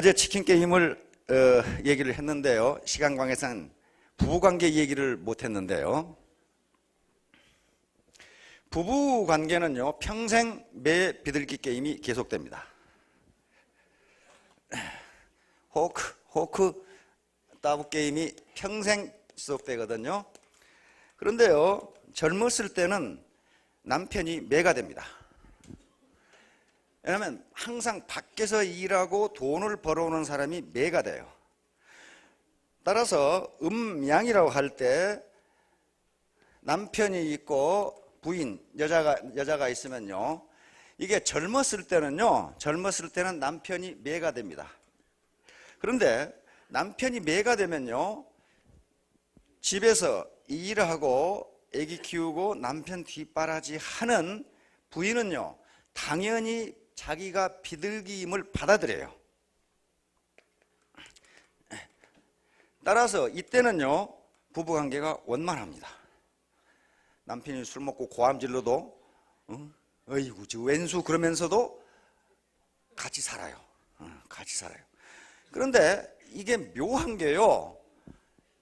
어제 치킨 게임을 얘기를 했는데요. 시간 관계상 부부관계 얘기를 못했는데요. 부부관계는요, 평생 매 비둘기 게임이 계속됩니다. 호크 따브 게임이 평생 지속되거든요. 그런데요, 젊었을 때는 남편이 매가 됩니다. 왜냐하면 항상 밖에서 일하고 돈을 벌어오는 사람이 매가 돼요. 따라서 음양이라고 할 때 남편이 있고 부인, 여자가 있으면요, 이게 젊었을 때는 남편이 매가 됩니다. 그런데 남편이 매가 되면요, 집에서 일하고 애기 키우고 남편 뒷바라지 하는 부인은요, 당연히 자기가 비둘기임을 받아들여요. 따라서 이때는요, 부부관계가 원만합니다. 남편이 술 먹고 고함질러도 어이구 저 왼수 그러면서도 같이 살아요. 같이 살아요. 그런데 이게 묘한 게요,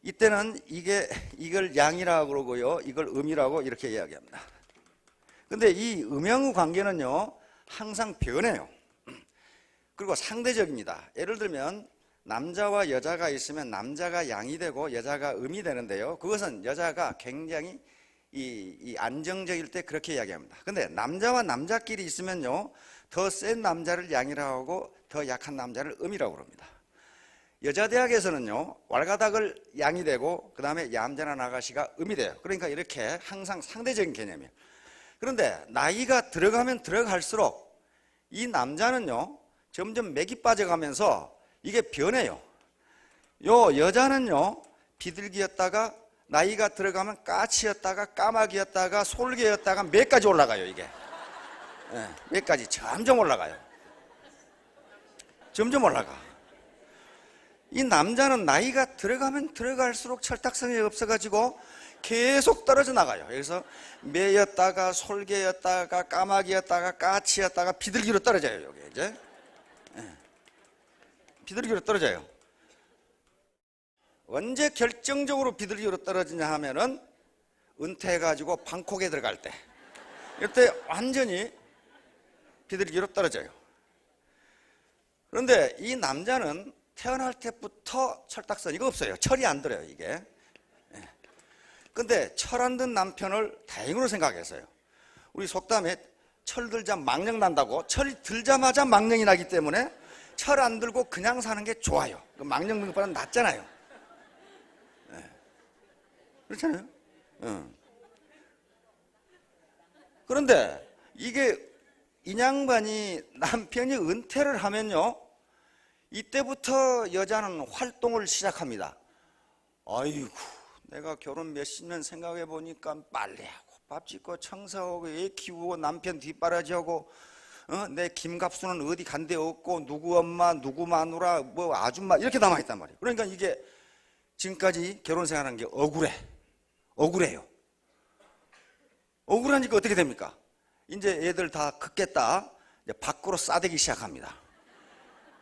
이때는 이걸 양이라고 그러고요, 이걸 음이라고 이렇게 이야기합니다. 근데 이 음양의 관계는요, 항상 변해요. 그리고 상대적입니다. 예를 들면 남자와 여자가 있으면 남자가 양이 되고 여자가 음이 되는데요, 그것은 여자가 굉장히 이 안정적일 때 그렇게 이야기합니다. 근데 남자와 남자끼리 있으면요, 더 센 남자를 양이라고 하고 더 약한 남자를 음이라고 그럽니다. 여자대학에서는요, 왈가닥을 양이 되고 그 다음에 얌전한 아가씨가 음이 돼요. 그러니까 이렇게 항상 상대적인 개념이에요. 그런데 나이가 들어가면 들어갈수록 이 남자는요, 점점 맥이 빠져가면서 이게 변해요. 여자는요, 비둘기였다가 나이가 들어가면 까치였다가 까마귀였다가 솔개였다가 맥까지 올라가요. 이게 맥까지 점점 올라가요. 점점 올라가. 이 남자는 나이가 들어가면 들어갈수록 철딱선이 없어가지고 계속 떨어져 나가요. 그래서 매였다가 솔개였다가 까마귀였다가 까치였다가 비둘기로 떨어져요. 여기 이제 비둘기로 떨어져요. 언제 결정적으로 비둘기로 떨어지냐 하면은 은퇴해가지고 방콕에 들어갈 때, 이때 완전히 비둘기로 떨어져요. 그런데 이 남자는 태어날 때부터 철딱서니가 없어요. 철이 안 들어요, 이게. 근데 철 안 든 남편을 다행으로 생각했어요. 우리 속담에 철 들자 망령 난다고, 철이 들자마자 망령이 나기 때문에 철 안 들고 그냥 사는 게 좋아요. 망령 든 것보다는 낫잖아요. 그렇잖아요. 그런데 이게 인양반이 남편이 은퇴를 하면요, 이때부터 여자는 활동을 시작합니다. 아이고, 내가 결혼 몇십 년 생각해 보니까 빨래하고 밥 짓고 청소하고 애 키우고 남편 뒷바라지하고 내 김갑수는 어디 간 데 없고 누구 엄마 누구 마누라 뭐 아줌마 이렇게 남아있단 말이에요. 그러니까 이게 지금까지 결혼 생활한 게 억울해요. 억울하니까 어떻게 됩니까? 이제 애들 다 컸겠다, 이제 밖으로 싸대기 시작합니다.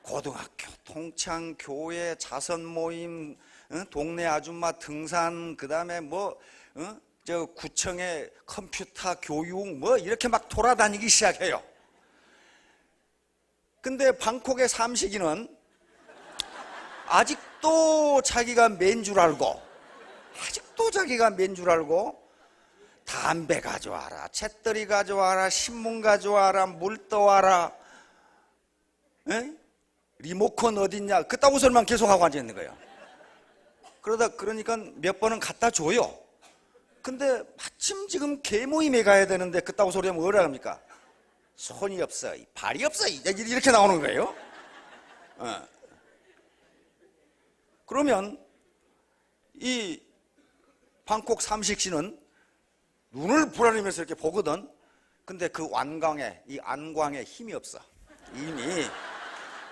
고등학교, 동창, 교회, 자선 모임, 동네 아줌마 등산, 그 다음에 저 구청의 컴퓨터 교육 이렇게 막 돌아다니기 시작해요. 근데 방콕의 삼식이는 아직도 자기가 맨 줄 알고, 담배 가져와라, 잿더리 가져와라, 신문 가져와라, 물 떠와라, 리모컨 어딨냐, 그따구 소리만 계속하고 앉아있는 거예요. 그러니까 몇 번은 갖다 줘요. 근데 마침 지금 개모임에 가야 되는데 그따구 소리 하면 뭐라 합니까? 손이 없어, 발이 없어, 이렇게 나오는 거예요. 그러면 이 방콕 삼식씨는 눈을 부라리면서 이렇게 보거든. 근데 그 이 안광에 힘이 없어. 이미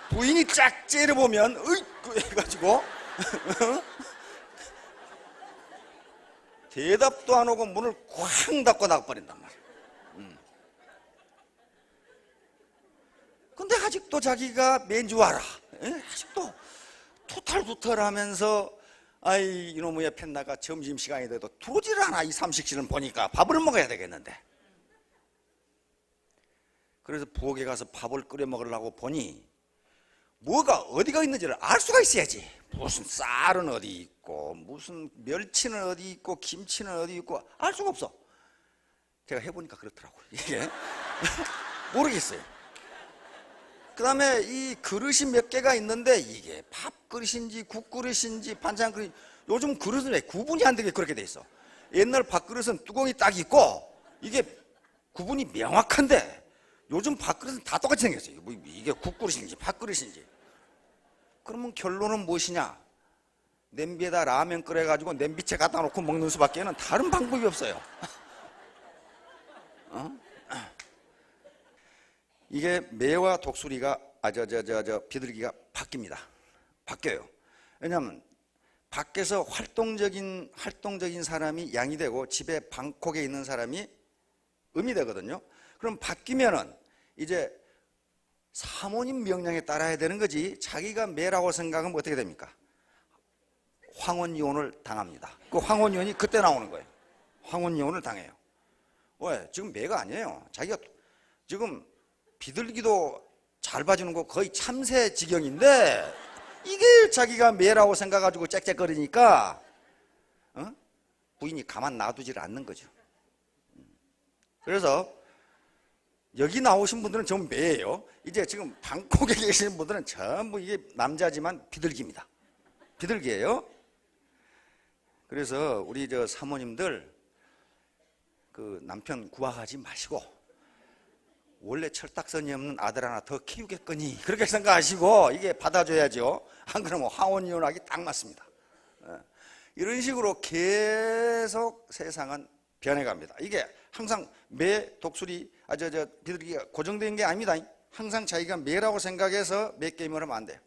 부인이 쫙 째려보면 으이구 해가지고 대답도 안 하고 문을 쾅 닫고 나가버린단 말이야. 근데 아직도 자기가 맨 줄 알아. 아직도 투탈투탈하면서 아이 이놈의 펜나가 점심시간이 돼도 들어오질 않아. 이 삼식실은 보니까 밥을 먹어야 되겠는데. 그래서 부엌에 가서 밥을 끓여 먹으려고 보니 뭐가 어디가 있는지를 알 수가 있어야지. 무슨 쌀은 어디 있고 무슨 멸치는 어디 있고 김치는 어디 있고 알 수가 없어. 제가 해보니까 그렇더라고요. 이게 모르겠어요. 그 다음에 이 그릇이 몇 개가 있는데 이게 밥그릇인지 국그릇인지 반찬 그릇, 요즘 그릇은 왜 구분이 안 되게 그렇게 돼 있어. 옛날 밥그릇은 뚜껑이 딱 있고 이게 구분이 명확한데 요즘 밥그릇은 다 똑같이 생겼어요. 뭐 이게 국그릇인지 밥그릇인지. 그러면 결론은 무엇이냐? 냄비에다 라면 끓여가지고 냄비채 갖다 놓고 먹는 수밖에는 다른 방법이 없어요. 이게 매와 독수리가 비둘기가 바뀌어요. 왜냐하면 밖에서 활동적인 사람이 양이 되고 집에 방콕에 있는 사람이 음이 되거든요. 그럼 바뀌면은 이제 사모님 명령에 따라야 되는 거지. 자기가 매라고 생각하면 어떻게 됩니까? 황혼이혼을 당합니다. 그 황혼이혼이 그때 나오는 거예요. 황혼이혼을 당해요. 왜? 지금 매가 아니에요. 자기가 지금 비둘기도 잘 봐주는 거 거의 참새 지경인데 이게 자기가 매라고 생각가지고 짹짹거리니까 부인이 가만 놔두질 않는 거죠. 그래서 여기 나오신 분들은 전부 매예요. 이제 지금 방콕에 계시는 분들은 전부 이게 남자지만 비둘기입니다. 비둘기예요. 그래서 우리 저 사모님들 그 남편 구박하지 마시고 원래 철딱선이 없는 아들 하나 더 키우겠거니 그렇게 생각하시고 이게 받아줘야죠. 안 그러면 황혼이혼하기 딱 맞습니다. 이런 식으로 계속 세상은 변해갑니다. 이게 항상 매, 독수리, 비둘기가 고정된 게 아닙니다. 항상 자기가 매라고 생각해서 매 게임을 하면 안 돼요.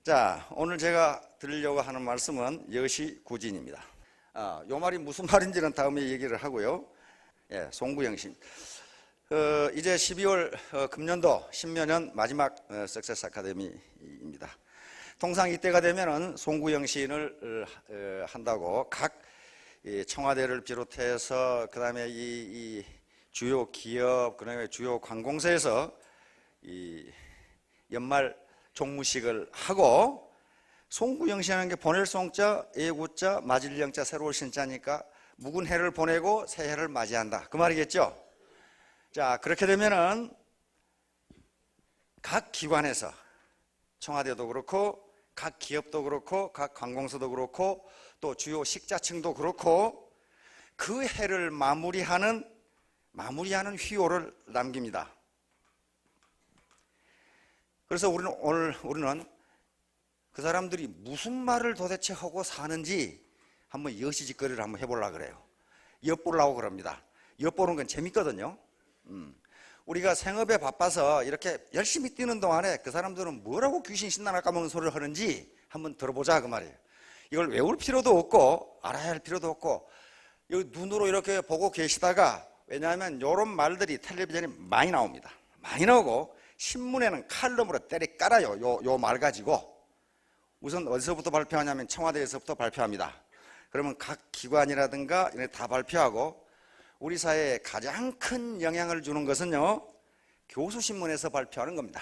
자, 오늘 제가 드리려고 하는 말씀은 여시구진입니다. 요 말이 무슨 말인지는 다음에 얘기를 하고요. 예, 송구영신. 이제 12월 금년도 신년연 마지막 석세스 아카데미입니다. 통상 이때가 되면은 송구영 시인을 한다고 각 청와대를 비롯해서 그다음에 이 주요 기업 그다음에 주요 관공서에서 이 연말 종무식을 하고 송구영 시하는 게 보낼 송자, 예구자, 맞을 영자, 새로울 신자니까 묵은 해를 보내고 새해를 맞이한다. 그 말이겠죠? 자, 그렇게 되면은 각 기관에서 청와대도 그렇고 각 기업도 그렇고 각 관공서도 그렇고 또 주요 식자층도 그렇고 그 해를 마무리하는 휘호를 남깁니다. 그래서 우리는 그 사람들이 무슨 말을 도대체 하고 사는지 한번 여시짓거리를 한번 해보려고 그래요. 엿보려고 그럽니다. 엿보는 건 재밌거든요. 우리가 생업에 바빠서 이렇게 열심히 뛰는 동안에 그 사람들은 뭐라고 귀신 신나나 까먹는 소리를 하는지 한번 들어보자 그 말이에요. 이걸 외울 필요도 없고 알아야 할 필요도 없고 눈으로 이렇게 보고 계시다가 왜냐하면 이런 말들이 텔레비전에 많이 나옵니다. 많이 나오고 신문에는 칼럼으로 때려 깔아요. 요 말 가지고 우선 어디서부터 발표하냐면 청와대에서부터 발표합니다. 그러면 각 기관이라든가 이런 다 발표하고 우리 사회에 가장 큰 영향을 주는 것은요 교수신문에서 발표하는 겁니다.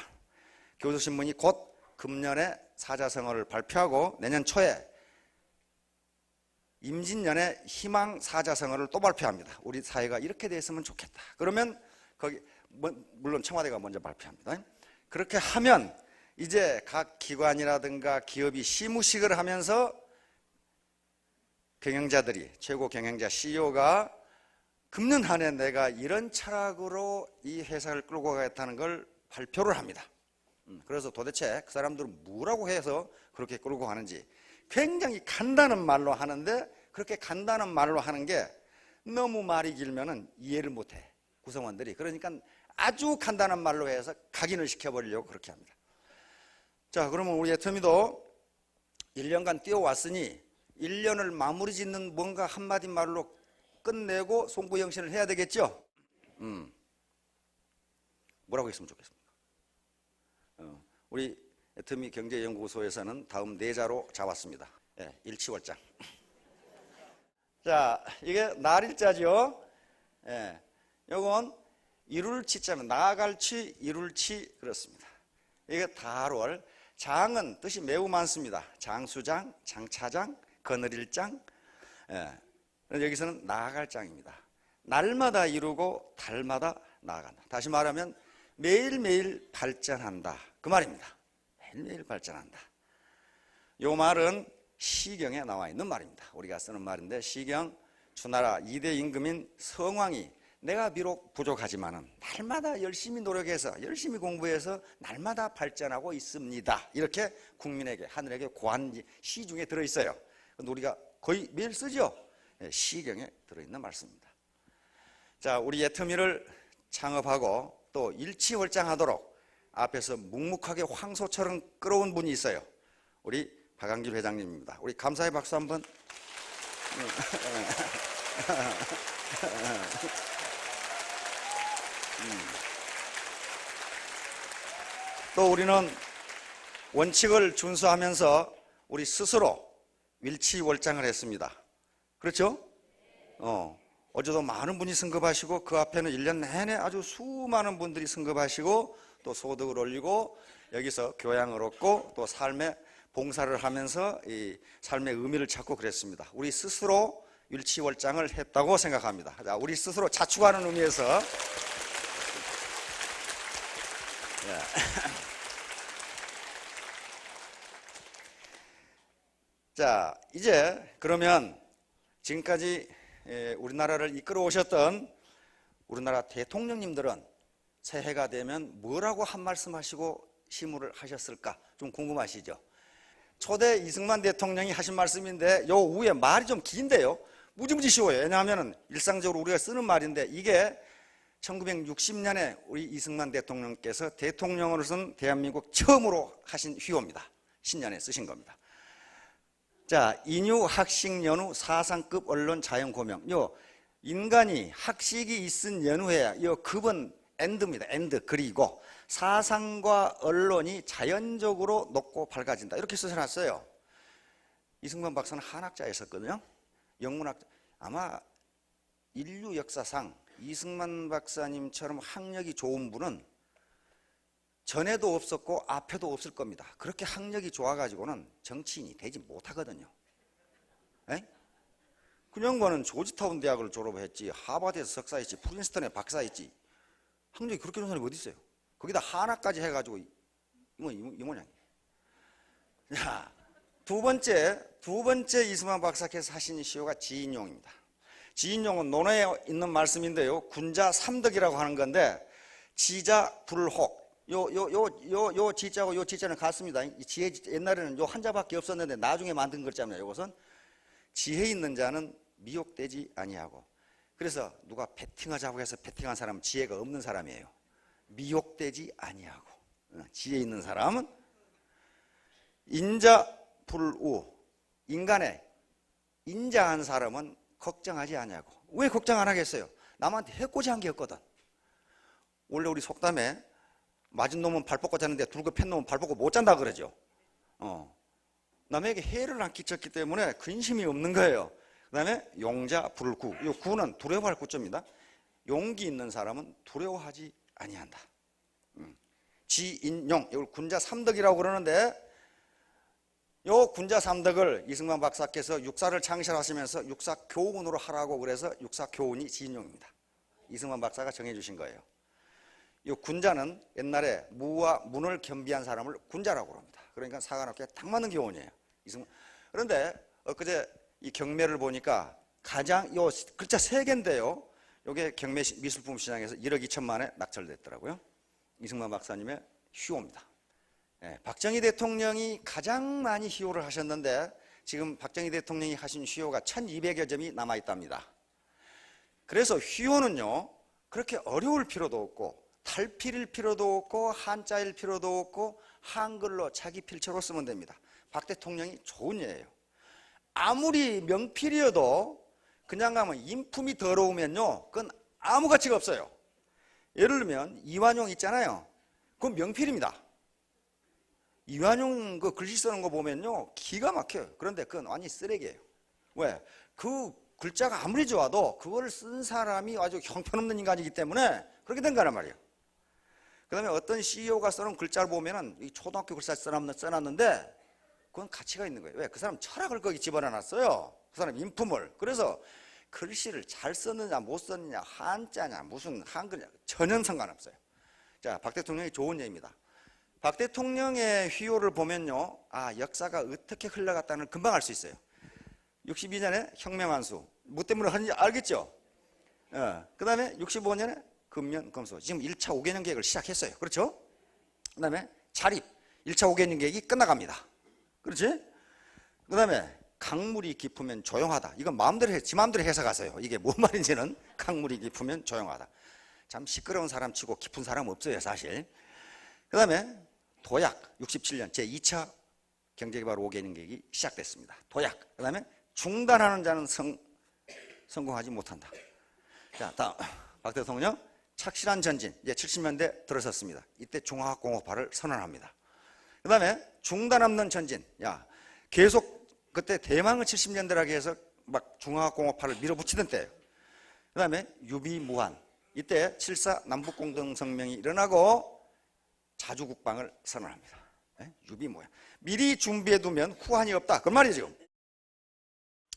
교수신문이 곧 금년에 사자성어를 발표하고 내년 초에 임진년에 희망 사자성어를 또 발표합니다. 우리 사회가 이렇게 됐으면 좋겠다. 그러면 거기 물론 청와대가 먼저 발표합니다. 그렇게 하면 이제 각 기관이라든가 기업이 시무식을 하면서 경영자들이 최고 경영자 CEO가 금년 한 해 내가 이런 철학으로 이 회사를 끌고 가겠다는 걸 발표를 합니다. 그래서 도대체 그 사람들은 뭐라고 해서 그렇게 끌고 가는지 굉장히 간단한 말로 하는데 그렇게 간단한 말로 하는 게 너무 말이 길면은 이해를 못해 구성원들이. 그러니까 아주 간단한 말로 해서 각인을 시켜버리려고 그렇게 합니다. 자, 그러면 우리 애터미도 1년간 뛰어왔으니 1년을 마무리 짓는 뭔가 한마디 말로 끝내고 송구영신을 해야 되겠죠? 뭐라고 했으면 좋겠습니까? 우리 애터미 경제연구소에서는 다음 네 자로 잡았습니다. 예, 일치월장. 자, 이게 날일자죠. 예, 요건 이룰치자면 나갈치, 이룰치 그렇습니다. 이게 달월. 장은 뜻이 매우 많습니다. 장수장, 장차장, 거느릴장. 예, 여기서는 나아갈 장입니다. 날마다 이루고 달마다 나아간다. 다시 말하면 매일매일 발전한다 그 말입니다. 매일매일 발전한다. 이 말은 시경에 나와 있는 말입니다. 우리가 쓰는 말인데, 시경 주나라 2대 임금인 성왕이 내가 비록 부족하지만은 날마다 열심히 노력해서 열심히 공부해서 날마다 발전하고 있습니다, 이렇게 국민에게, 하늘에게 고한 시 중에 들어있어요. 근데 우리가 거의 매일 쓰죠. 시경에 들어있는 말씀입니다. 자, 우리 애터미를 창업하고 또 일치월장하도록 앞에서 묵묵하게 황소처럼 끌어온 분이 있어요. 우리 박한길 회장님입니다. 우리 감사의 박수 한번. 또 우리는 원칙을 준수하면서 우리 스스로 일치월장을 했습니다. 그렇죠? 어제도 많은 분이 승급하시고 그 앞에는 1년 내내 아주 수많은 분들이 승급하시고 또 소득을 올리고 여기서 교양을 얻고 또 삶의 봉사를 하면서 이 삶의 의미를 찾고 그랬습니다. 우리 스스로 일치월장을 했다고 생각합니다. 자, 우리 스스로 자축하는 의미에서 자, 이제 그러면 지금까지 우리나라를 이끌어 오셨던 우리나라 대통령님들은 새해가 되면 뭐라고 한 말씀 하시고 시무를 하셨을까 좀 궁금하시죠? 초대 이승만 대통령이 하신 말씀인데 요 위에 말이 좀 긴데요, 무지무지 쉬워요. 왜냐하면 일상적으로 우리가 쓰는 말인데 이게 1960년에 우리 이승만 대통령께서 대통령으로서는 대한민국 처음으로 하신 휘호입니다. 신년에 쓰신 겁니다. 자, 인유 학식 연후 사상급 언론 자연 고명. 요 인간이 학식이 있은 연후에 요 급은 엔드입니다. 엔드. 그리고 사상과 언론이 자연적으로 높고 밝아진다. 이렇게 써놨어요. 이승만 박사는 한학자였었거든요. 영문학자. 아마 인류 역사상 이승만 박사님처럼 학력이 좋은 분은 전에도 없었고 앞에도 없을 겁니다. 그렇게 학력이 좋아가지고는 정치인이 되지 못하거든요. 에? 그 양반은 조지타운 대학을 졸업했지, 하버드에서 석사했지, 프린스턴에 박사했지. 학력이 그렇게 좋은 사람이 어디 있어요? 거기다 한학까지 해가지고 이 모양이에요. 자, 두 번째 이승만 박사께서 하신 시호가 지인용입니다. 지인용은 논어에 있는 말씀인데요, 군자 삼덕이라고 하는 건데, 지자 불혹. 요 지자고 요 지자는 같습니다. 지혜, 옛날에는 요 한자밖에 없었는데 나중에 만든 글자입니다. 이것은 지혜 있는 자는 미혹되지 아니하고. 그래서 누가 배팅하자고 해서 배팅한 사람은 지혜가 없는 사람이에요. 미혹되지 아니하고. 지혜 있는 사람은 인자 불우. 인간의 인자한 사람은 걱정하지 아니하고. 왜 걱정 안 하겠어요? 남한테 해코지 한 게 없거든. 원래 우리 속담에 맞은 놈은 발 뻗고 자는데 둘고 팬 놈은 발 뻗고 못 잔다 그러죠. 남에게 해를 안 끼쳤기 때문에 근심이 없는 거예요. 그 다음에 용자 불구. 이 구는 두려워할 구조입니다. 용기 있는 사람은 두려워하지 아니한다. 지인용. 이걸 군자 삼덕이라고 그러는데 요 군자 삼덕을 이승만 박사께서 육사를 창설하시면서 육사 교훈으로 하라고 그래서 육사 교훈이 지인용입니다. 이승만 박사가 정해주신 거예요. 이 군자는 옛날에 무와 문을 겸비한 사람을 군자라고 합니다. 그러니까 사관학교에 딱 맞는 교훈이에요. 그런데 엊그제 이 경매를 보니까 가장 요 글자 3개인데요. 요게 경매 미술품 시장에서 1억 2천만에 낙찰됐더라고요. 이승만 박사님의 휘호입니다. 박정희 대통령이 가장 많이 휘호를 하셨는데 지금 박정희 대통령이 하신 휘호가 1200여 점이 남아있답니다. 그래서 휘호는요, 그렇게 어려울 필요도 없고 탈필일 필요도 없고 한자일 필요도 없고 한글로 자기 필처로 쓰면 됩니다. 박 대통령이 좋은 예예요. 아무리 명필이어도 그냥 가면 인품이 더러우면요, 그건 아무 가치가 없어요. 예를 들면 이완용 있잖아요. 그건 명필입니다. 이완용 그 글씨 쓰는 거 보면요 기가 막혀요. 그런데 그건 완전히 쓰레기예요. 왜? 그 글자가 아무리 좋아도 그거를 쓴 사람이 아주 형편없는 인간이기 때문에 그렇게 된 거란 말이에요. 그 다음에 어떤 CEO가 써놓은 글자를 보면은 이 초등학교 글자 써놨는데 그건 가치가 있는 거예요. 왜? 그 사람 철학을 거기 집어넣어놨어요. 그 사람 인품을. 그래서 글씨를 잘 썼느냐 못 썼느냐 한자냐 무슨 한글이냐 전혀 상관없어요. 자, 박 대통령이 좋은 예입니다. 박 대통령의 휘호를 보면요, 아 역사가 어떻게 흘러갔다는 걸 금방 알 수 있어요. 62년에 혁명한수 뭐 때문에 하는지 알겠죠? 그 다음에 65년에 금연검소 지금 1차 5개년 계획을 시작했어요. 그렇죠? 그 다음에 자립 1차 5개년 계획이 끝나갑니다. 그렇지? 그 다음에 강물이 깊으면 조용하다. 이건 마음대로 지 마음대로 해석하세요. 이게 뭔 말인지는. 강물이 깊으면 조용하다. 참 시끄러운 사람 치고 깊은 사람 없어요 사실. 그 다음에 도약 67년 제2차 경제개발 5개년 계획이 시작됐습니다. 도약. 그 다음에 중단하는 자는 성공하지 못한다. 자, 다음 박 대통령 착실한 전진. 이제 70년대 들어섰습니다. 이때 중화학공업화를 선언합니다. 그 다음에 중단 없는 전진. 야, 계속 그때 대망의 70년대라고 해서 막 중화학공업화를 밀어붙이던 때예요. 그 다음에 유비무한. 이때 7.4 남북공동성명이 일어나고 자주국방을 선언합니다. 유비무한. 미리 준비해두면 후환이 없다. 그 말이죠.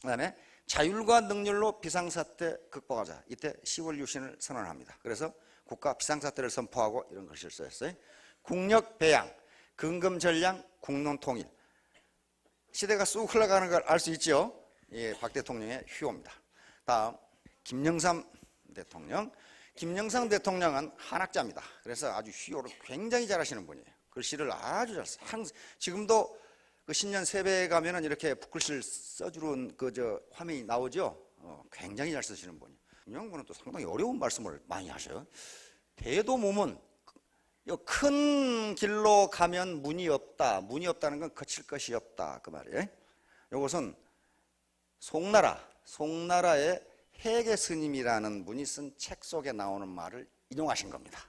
그 다음에 자율과 능률로 비상사태 극복하자. 이때 10월 유신을 선언합니다. 그래서 국가 비상사태를 선포하고 이런 글씨를 썼어요. 국력 배양, 근검전량, 국론통일. 시대가 쑥 흘러가는 걸 알 수 있죠. 예, 박 대통령의 휘호입니다. 다음 김영삼 대통령. 김영삼 대통령은 한학자입니다. 그래서 아주 휘호를 굉장히 잘하시는 분이에요. 글씨를 아주 잘 써요. 지금도 그 신년 세배에 가면은 이렇게 붓글씨를 써주는 그 화면이 나오죠. 굉장히 잘 쓰시는 분이에요. 김영삼 분은 또 상당히 어려운 말씀을 많이 하셔요. 대도모문. 큰 길로 가면 문이 없다. 문이 없다는 건 거칠 것이 없다. 그 말이에요. 이것은 송나라의 해계 스님이라는 분이 쓴 책 속에 나오는 말을 인용하신 겁니다.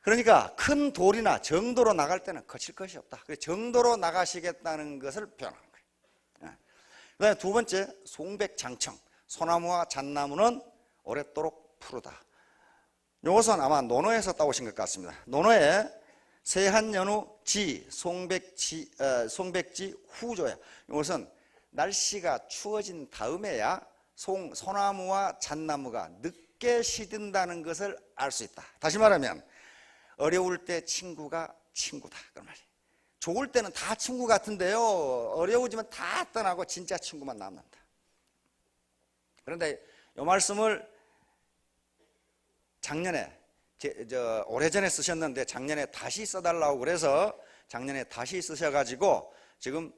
그러니까 큰 돌이나 정도로 나갈 때는 거칠 것이 없다. 그래서 정도로 나가시겠다는 것을 표현하는 거예요. 그 다음에 두 번째, 송백장청. 소나무와 잣나무는 오랫도록 푸르다. 이것은 아마 논어에서 따오신 것 같습니다. 논어에 세한연우 지, 송백지 후조야. 이것은 날씨가 추워진 다음에야 소나무와 잣나무가 늦게 시든다는 것을 알 수 있다. 다시 말하면 어려울 때 친구가 친구다. 그런 말이에요. 좋을 때는 다 친구 같은데요. 어려워지면 다 떠나고 진짜 친구만 남는다. 그런데 이 말씀을 작년에 오래전에 쓰셨는데 작년에 다시 써달라고 그래서 작년에 다시 쓰셔가지고 지금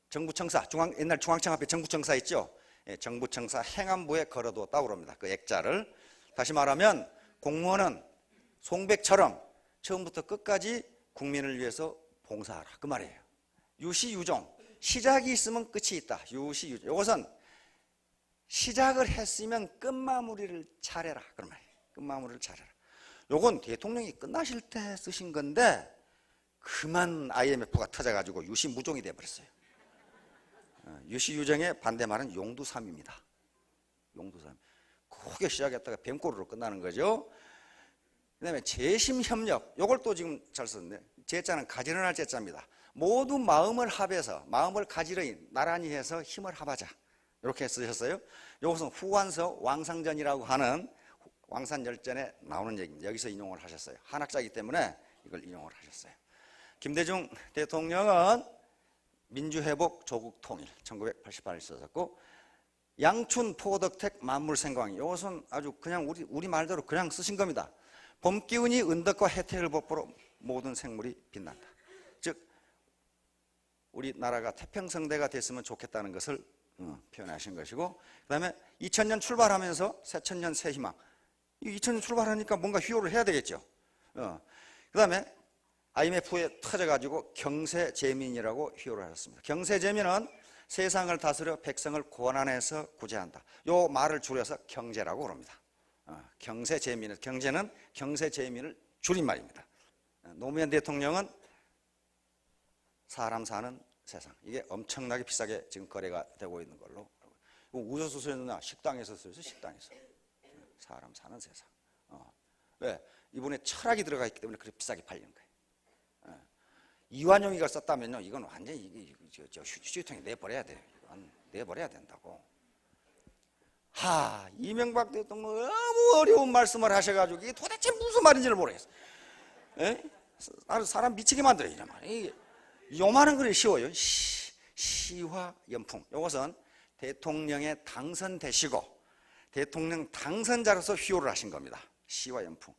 정부청사 옛날 중앙청 앞에 정부청사 있죠. 정부청사 행안부에 걸어두었다고 그럽니다. 그 액자를. 다시 말하면 공무원은 송백처럼 처음부터 끝까지 국민을 위해서 봉사하라. 그 말이에요. 유시유종. 시작이 있으면 끝이 있다. 유시유종. 이것은 시작을 했으면 끝마무리를 잘해라. 그런 말이에요. 끝마무리를 잘해라. 요건 대통령이 끝나실 때 쓰신 건데 그만 IMF가 터져가지고 유시무종이 돼버렸어요. 유시유종의 반대말은 용두삼입니다. 용두삼. 크게 시작했다가 뱀꼬리로 끝나는 거죠. 그 다음에 재심협력. 요걸 또 지금 잘 썼네. 제자는 가지런할 제자입니다. 모두 마음을 합해서 마음을 가지런히 나란히 해서 힘을 합하자. 이렇게 쓰셨어요. 이것은 후한서 왕상전이라고 하는 왕산열전에 나오는 얘기입니다. 여기서 인용을 하셨어요. 한학자이기 때문에 이걸 인용을 하셨어요. 김대중 대통령은 민주회복 조국통일 1988년 썼었고 양춘 포덕택 만물생광. 이것은 아주 그냥 우리 말대로 그냥 쓰신 겁니다. 봄기운이 은덕과 혜택을 베풀어 모든 생물이 빛난다. 즉 우리나라가 태평성대가 됐으면 좋겠다는 것을 표현하신 것이고, 그 다음에 2000년 출발하면서 새천년 새희망. 2000년 출발하니까 뭔가 휘호를 해야 되겠죠. 그 다음에 IMF에 터져가지고 경세재민이라고 휘호를 하셨습니다. 경세재민은 세상을 다스려 백성을 고난에서 구제한다. 요 말을 줄여서 경제라고 그럽니다. 경세재민. 경제는 경세재민을 줄인 말입니다. 노무현 대통령은 사람 사는 세상. 이게 엄청나게 비싸게 지금 거래가 되고 있는 걸로. 어디서 쓰였느냐? 식당에서 쓰여서 식당에서. 사람 사는 세상. 왜? 이분의 철학이 들어가 있기 때문에 그렇게 비싸게 팔리는 거예요. 이완용이가 썼다면요, 이건 완전히 휴지통에 내버려야 돼요. 이건 내버려야 된다고. 이명박 대통령 너무 어려운 말씀을 하셔가지고 이게 도대체 무슨 말인지를 모르겠어요. 사람 미치게 만들어요. 이런 말. 이게 요만한 걸 쉬워요. 시화 연풍. 이것은 대통령에 당선되시고 대통령 당선자로서 휘호를 하신 겁니다. 시화 연풍.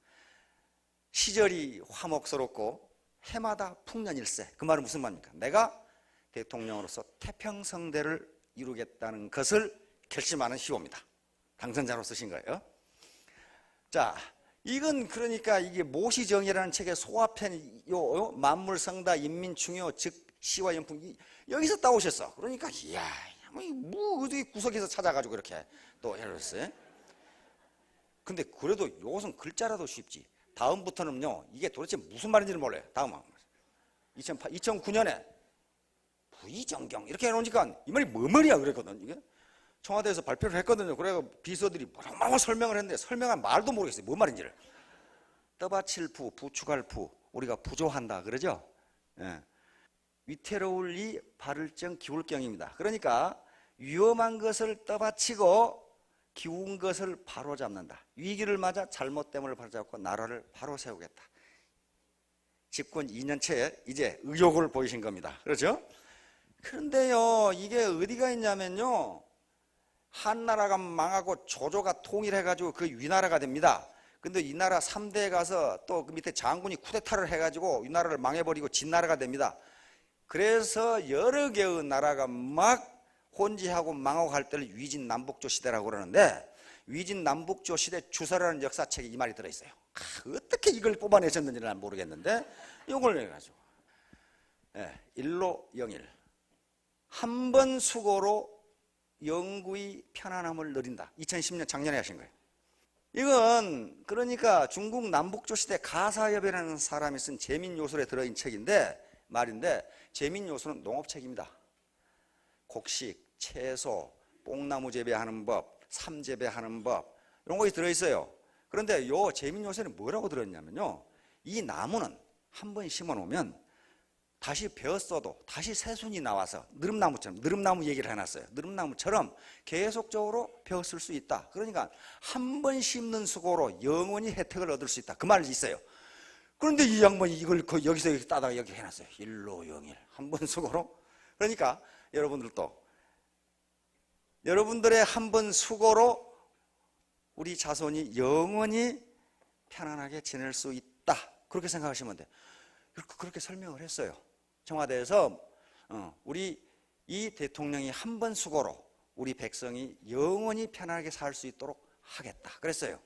시절이 화목스럽고 해마다 풍년일세. 그 말은 무슨 말입니까? 내가 대통령으로서 태평성대를 이루겠다는 것을 결심하는 시호입니다. 당선자로 쓰신 거예요. 자, 이건 그러니까 이게 모시정이라는 책의 소화편 만물성다 인민충요 즉 시와 연풍 여기서 따오셨어. 그러니까 이야 뭐 어디 구석에서 찾아가지고 이렇게 또 해줬어요. 근데 그래도 이것은 글자라도 쉽지. 다음부터는요 이게 도대체 무슨 말인지를 몰라요. 다음 2009년에 부의정경 이렇게 해놓으니까 이 말이 뭐 말이야 그랬거든. 이게 청와대에서 발표를 했거든요. 그래서 비서들이 뭐라고 설명을 했는데 설명한 말도 모르겠어요. 뭔 말인지를. 떠받칠 부, 부축할 부, 우리가 부조한다 그러죠. 예. 위태로울 리 바를정 기울경입니다. 그러니까 위험한 것을 떠받치고 기운 것을 바로잡는다. 위기를 맞아 잘못됨을 바로잡고 나라를 바로 세우겠다. 집권 2년차에 이제 의욕을 보이신 겁니다. 그렇죠? 그런데요 이게 어디가 있냐면요 한나라가 망하고 조조가 통일해가지고 그 위나라가 됩니다. 근데 이 나라 3대에 가서 또 그 밑에 장군이 쿠데타를 해가지고 이 나라를 망해버리고 진나라가 됩니다. 그래서 여러 개의 나라가 막 혼지하고 망하고 할 때를 위진남북조 시대라고 그러는데 위진남북조 시대 주서라는 역사책에 이 말이 들어있어요. 어떻게 이걸 뽑아내셨는지는 난 모르겠는데 이걸 해가지고 일로영일 한 번 수고로 영구히 편안함을 누린다. 2010년 작년에 하신 거예요. 이건 그러니까 중국 남북조 시대 가사엽이라는 사람이 쓴 재민요술에 들어있는 책인데 말인데 재민요술은 농업책입니다. 곡식, 채소, 뽕나무 재배하는 법, 삼재배하는 법 이런 것이 들어있어요. 그런데 요 재민요술에 뭐라고 들어있냐면요 이 나무는 한 번 심어놓으면 다시 베었어도 다시 새순이 나와서 느릅나무처럼 느릅나무 얘기를 해놨어요. 느릅나무처럼 계속적으로 베었을 수 있다. 그러니까 한 번 심는 수고로 영원히 혜택을 얻을 수 있다. 그 말이 있어요. 그런데 이 양반이 이걸 여기서 여기 따다가 여기 해놨어요. 일로영일 한 번 수고로. 그러니까 여러분들도 여러분들의 한 번 수고로 우리 자손이 영원히 편안하게 지낼 수 있다. 그렇게 생각하시면 돼요. 그렇게 설명을 했어요. 청와대에서 우리 이 대통령이 한 번 수고로 우리 백성이 영원히 편안하게 살 수 있도록 하겠다 그랬어요.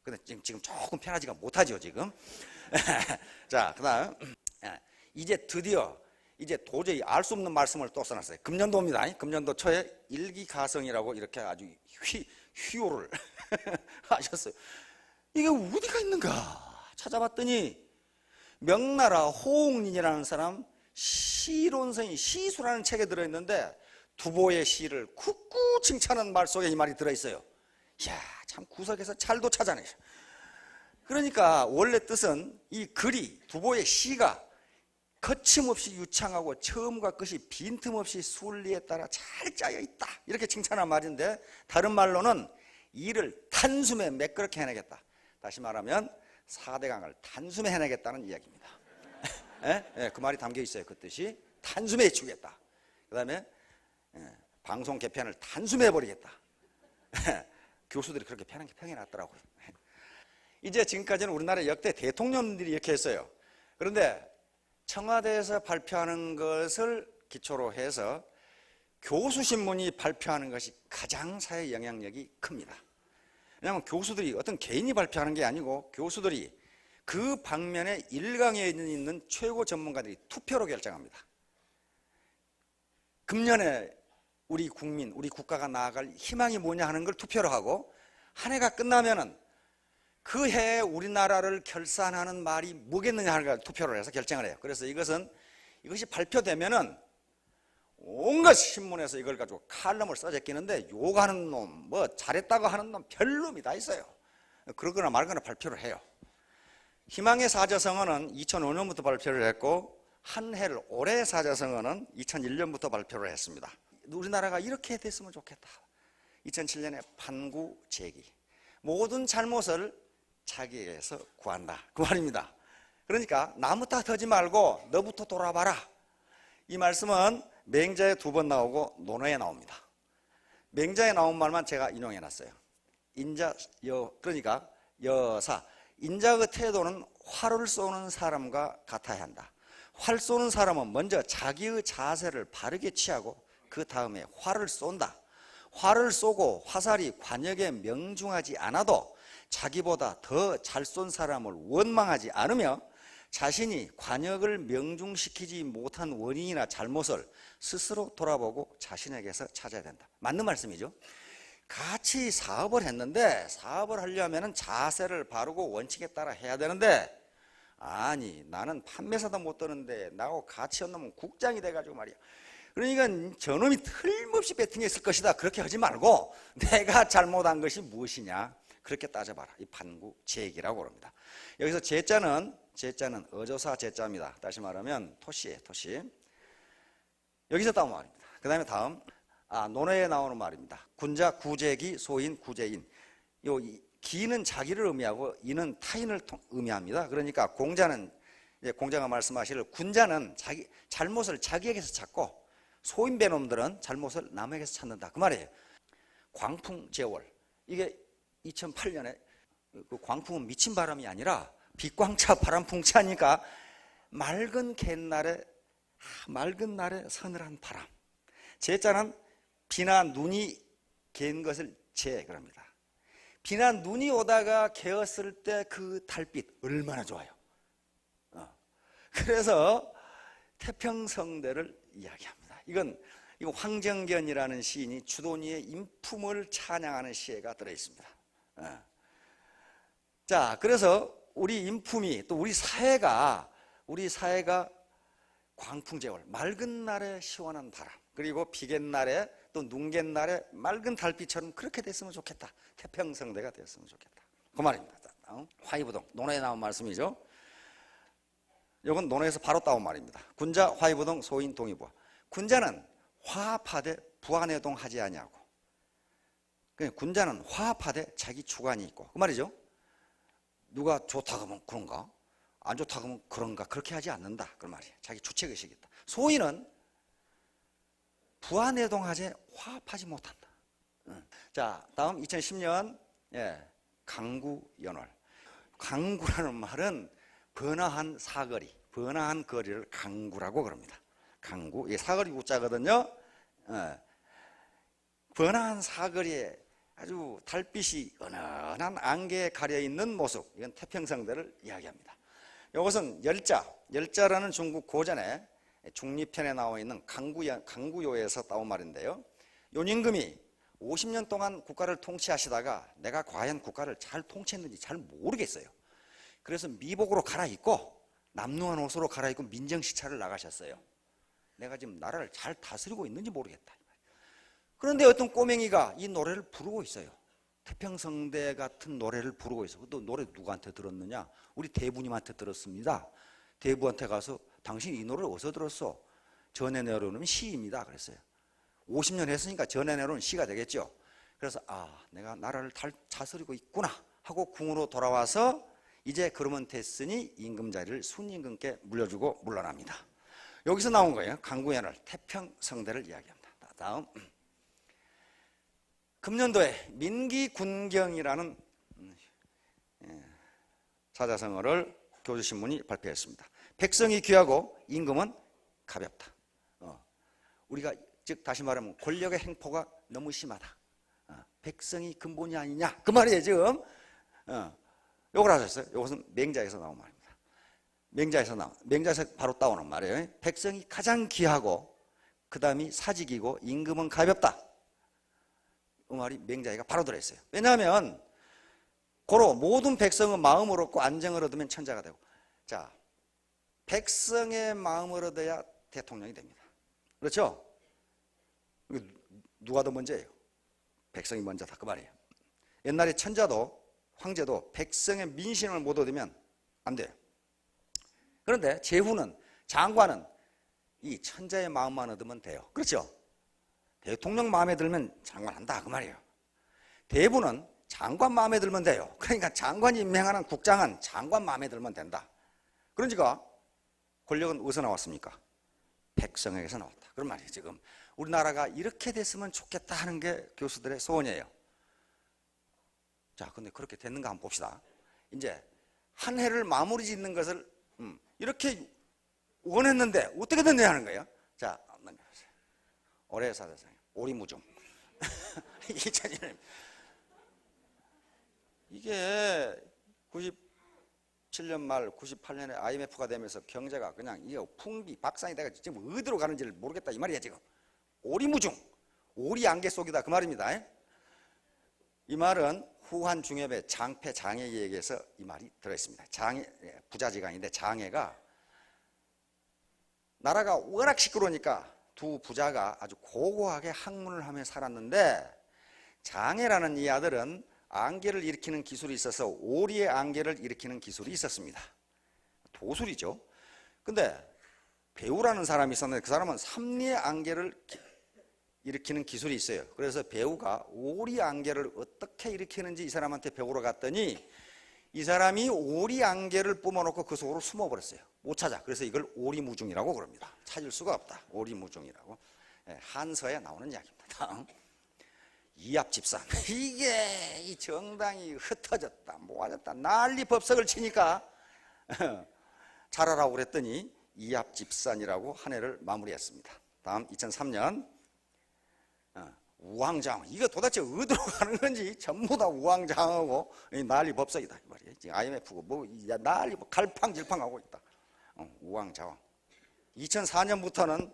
근데 지금 조금 편하지가 못하죠 지금. 자 그다음 이제 드디어 이제 도저히 알 수 없는 말씀을 또 써놨어요. 금년도입니다. 금년도 초에 일기가성이라고 이렇게 아주 휘호를 하셨어요. 이게 어디가 있는가 찾아봤더니 명나라 호응린이라는 사람 시론서인 시수라는 책에 들어있는데 두보의 시를 쿡쿡 칭찬하는 말 속에 이 말이 들어있어요. 이야 참 구석에서 잘도 찾아내셔. 그러니까 원래 뜻은 이 글이 두보의 시가 거침없이 유창하고 처음과 끝이 빈틈없이 순리에 따라 잘 짜여 있다 이렇게 칭찬한 말인데 다른 말로는 이를 단숨에 매끄럽게 해내겠다. 다시 말하면 4대강을 단숨에 해내겠다는 이야기입니다. 그 말이 담겨 있어요. 그 뜻이 단숨에 해치우겠다. 그 다음에 방송 개편을 단숨에 해버리겠다. 교수들이 그렇게 평해놨더라고요. 이제 지금까지는 우리나라 역대 대통령들이 이렇게 했어요. 그런데 청와대에서 발표하는 것을 기초로 해서 교수신문이 발표하는 것이 가장 사회 영향력이 큽니다. 왜냐하면 교수들이 어떤 개인이 발표하는 게 아니고 교수들이 그 방면에 일강에 있는 최고 전문가들이 투표로 결정합니다. 금년에 우리 국민, 우리 국가가 나아갈 희망이 뭐냐 하는 걸 투표로 하고 한 해가 끝나면은 그 해에 우리나라를 결산하는 말이 뭐겠느냐 하는 투표를 해서 결정을 해요. 그래서 이것이 발표되면은 온갖 신문에서 이걸 가지고 칼럼을 써제끼는데 욕하는 놈, 뭐 잘했다고 하는 놈, 별놈이 다 있어요. 그러거나 말거나 발표를 해요. 희망의 사자성어는 2005년부터 발표를 했고, 한해를 올해의 사자성어는 2001년부터 발표를 했습니다. 우리나라가 이렇게 됐으면 좋겠다. 2007년에 판구제기, 모든 잘못을 자기에게서 구한다, 그 말입니다. 그러니까 나무 탓하지 말고 너부터 돌아봐라. 이 말씀은 맹자에 2번 나오고 논어에 나옵니다. 맹자에 나온 말만 제가 인용해놨어요. 그러니까 여사, 인자의 태도는 활을 쏘는 사람과 같아야 한다. 활 쏘는 사람은 먼저 자기의 자세를 바르게 취하고 그 다음에 활을 쏜다. 활을 쏘고 화살이 관역에 명중하지 않아도 자기보다 더 잘 쏜 사람을 원망하지 않으며 자신이 관역을 명중시키지 못한 원인이나 잘못을 스스로 돌아보고 자신에게서 찾아야 된다. 맞는 말씀이죠. 같이 사업을 했는데 사업을 하려면 자세를 바르고 원칙에 따라 해야 되는데, 아니 나는 판매사도 못 드는데 나하고 같이 한 놈은 국장이 돼가지고 말이야. 그러니까 저놈이 틀림없이 배팅했을 것이다. 그렇게 하지 말고 내가 잘못한 것이 무엇이냐, 그렇게 따져봐라. 이 판구제기라고 합니다. 여기서 제자는 어조사 제자입니다. 다시 말하면 토시예요. 토시. 여기서 따온 말입니다. 그 다음에 다음 논어에 나오는 말입니다. 군자 구제기 소인 구제인. 요 기는 자기를 의미하고 인은 타인을 의미합니다. 그러니까 공자가 말씀하시길 군자는 자기 잘못을 자기에게서 찾고 소인배 놈들은 잘못을 남에게서 찾는다, 그 말이에요. 광풍제월, 이게 2008년에 그 광풍은 미친 바람이 아니라 빛광차 바람풍차니까 맑은 날에 서늘한 바람. 제자는 비나 눈이 갠 것을 그럽니다. 비나 눈이 오다가 개었을 때 그 달빛 얼마나 좋아요. 그래서 태평성대를 이야기합니다. 이건 황정견이라는 시인이 주돈이의 인품을 찬양하는 시가 들어있습니다. 자, 그래서 우리 인품이, 또 우리 사회가 광풍제월, 맑은 날에 시원한 바람, 그리고 비갠 날에 또 눈갠 날에 맑은 달빛처럼 그렇게 됐으면 좋겠다. 태평성대가 됐으면 좋겠다, 그 말입니다. 화이부동, 논어에 나온 말씀이죠. 이건 논어에서 바로 따온 말입니다. 군자 화이부동 소인 동의부하. 군자는 화합하되 부안해동하지 아니하고, 군자는 화합하되 자기 주관이 있고, 그 말이죠. 누가 좋다 하면 그런가, 안 좋다 하면 그런가, 그렇게 하지 않는다, 그 말이에요. 자기 주체의식이 있다. 소인은 부안해동하지 화합하지 못한다. 자, 다음 2010년 강구연월. 강구라는 말은 번화한 사거리, 번화한 거리를 강구라고 그럽니다. 강구, 이게 사거리 구자거든요. 번화한 사거리에 아주 달빛이 은은한 안개에 가려있는 모습, 이건 태평성대를 이야기합니다. 이것은 열자라는 중국 고전에 중리편에 나와 있는 강구요에서 따온 말인데요. 요임금이 50년 동안 국가를 통치하시다가 내가 과연 국가를 잘 통치했는지 잘 모르겠어요. 그래서 미복으로 갈아입고 남루한 옷으로 갈아입고 민정시찰을 나가셨어요. 내가 지금 나라를 잘 다스리고 있는지 모르겠다. 그런데 어떤 꼬맹이가 이 노래를 부르고 있어요. 태평성대 같은 노래를 부르고 있어. 또 노래 누구한테 들었느냐? 우리 대부님한테 들었습니다. 대부한테 가서 당신 이 노래를 어디서 들었어? 전해 내려오는 시입니다, 그랬어요. 50년 했으니까 전해 내려오는 시가 되겠죠. 그래서 내가 나라를 잘 다스리고 있구나 하고 궁으로 돌아와서 이제 그러면 됐으니 임금 자리를 순임금께 물려주고 물러납니다. 여기서 나온 거예요. 강구연월, 태평성대를 이야기합니다. 다음, 금년도에 민기군경이라는 사자성어를 교주신문이 발표했습니다. 백성이 귀하고 임금은 가볍다. 우리가 즉 다시 말하면 권력의 행포가 너무 심하다. 백성이 근본이 아니냐, 그 말이에요 지금. 요걸 하셨어요. 이것은 맹자에서 나온 말입니다. 맹자에서 바로 따오는 말이에요. 백성이 가장 귀하고 그 다음이 사직이고 임금은 가볍다. 이 말이 맹자에가 바로 들어있어요. 왜냐하면 고로 모든 백성은 마음을 얻고 안정을 얻으면 천자가 되고. 자, 백성의 마음을 얻어야 대통령이 됩니다. 그렇죠? 누가 더 먼저예요? 백성이 먼저다 그 말이에요. 옛날에 천자도 황제도 백성의 민심을 못 얻으면 안 돼요. 그런데 제후는, 장관은 이 천자의 마음만 얻으면 돼요. 그렇죠? 대통령 마음에 들면 장관한다 그 말이에요. 대부는 장관 마음에 들면 돼요. 그러니까 장관이 임명하는 국장은 장관 마음에 들면 된다. 그러니까 권력은 어디서 나왔습니까? 백성에게서 나왔다. 그런 말이에요. 지금 우리나라가 이렇게 됐으면 좋겠다 하는 게 교수들의 소원이에요. 자, 근데 그렇게 됐는가 한번 봅시다. 이제 한 해를 마무리 짓는 것을 이렇게 원했는데 어떻게 됐냐 하는 거예요. 자, 올해 사자상 오리무중 2001년 이게 97년 말 98년에 IMF가 되면서 경제가 그냥 이게 풍비박산이 돼가지고 지금 어디로 가는지를 모르겠다 이 말이야. 지금 오리무중, 오리 안개 속이다 그 말입니다. 이 말은 후한 중엽의 장패 장애에게서 이 말이 들어있습니다. 장애, 부자지간인데 장애가 나라가 워낙 시끄러우니까 두 부자가 아주 고고하게 학문을 하며 살았는데 장애라는 이 아들은 안개를 일으키는 기술이 있어서 오리의 안개를 일으키는 기술이 있었습니다. 도술이죠. 근데 배우라는 사람이 있었는데 그 사람은 삼리의 안개를 일으키는 기술이 있어요. 그래서 배우가 오리 안개를 어떻게 일으키는지 이 사람한테 배우러 갔더니 이 사람이 오리 안개를 뿜어놓고 그 속으로 숨어버렸어요. 못 찾아. 그래서 이걸 오리무중이라고 그럽니다. 찾을 수가 없다. 오리무중이라고. 한서에 나오는 이야기입니다. 이합집산. 이게 이 정당이 흩어졌다, 모아졌다, 난리 법석을 치니까 잘하라고 그랬더니 이합집산이라고 한 해를 마무리했습니다. 다음 2003년 우왕좌왕. 이거 도대체 어디로 가는 건지 전부 다 우왕좌왕하고 난리 법석이다 이 말이에요. 지금 IMF고 뭐 난리 갈팡질팡하고 있다. 우왕좌왕. 2004년부터는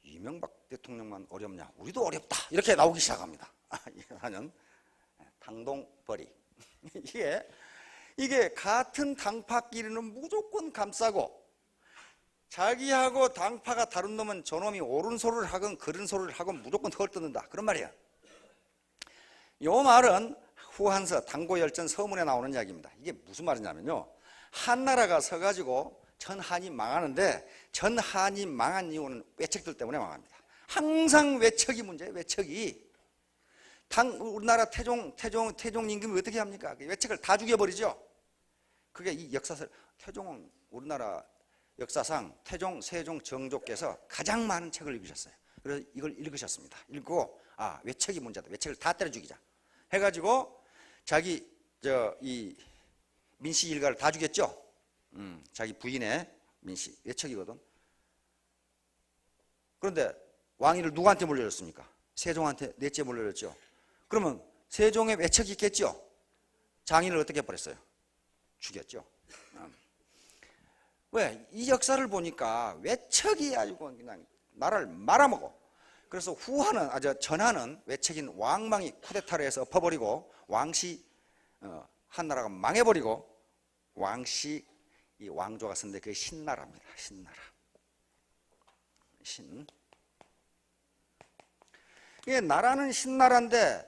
이명박 대통령만 어렵냐? 우리도 어렵다. 이렇게 나오기 시작합니다. 2004년 당동벌이. 이게 같은 당파끼리는 무조건 감싸고 자기하고 당파가 다른 놈은 저놈이 옳은 소리를 하건 그른 소리를 하건 무조건 헐뜯는다. 그런 말이에요. 이 말은 후한서 당고열전 서문에 나오는 이야기입니다. 이게 무슨 말이냐면요. 한나라가 서가지고 전한이 망하는데 전한이 망한 이유는 외척들 때문에 망합니다. 항상 외척이 문제예요. 외척이. 우리나라 태종 임금이 어떻게 합니까? 외척을 다 죽여버리죠. 그게 이 역사설. 태종은 우리나라 역사상 태종, 세종, 정조께서 가장 많은 책을 읽으셨어요. 그래서 이걸 읽으셨습니다. 읽고 외척이 문제다. 외척을 다 때려 죽이자. 해가지고 자기 이 민씨 일가를 다 죽였죠. 자기 부인의 민씨 외척이거든. 그런데 왕위를 누구한테 물려줬습니까? 세종한테 넷째 물려줬죠. 그러면 세종의 외척이 있겠죠. 장인을 어떻게 해버렸어요? 죽였죠. 왜? 이 역사를 보니까 외척이 아주 그냥 나라를 말아먹어. 그래서 후한은 전하는 외척인 왕망이 쿠데타를 해서 엎어버리고 왕씨 한나라가 망해버리고 왕씨 이 왕조가 쓴데 그게 신나라입니다. 신나라. 이게 나라는 신나라인데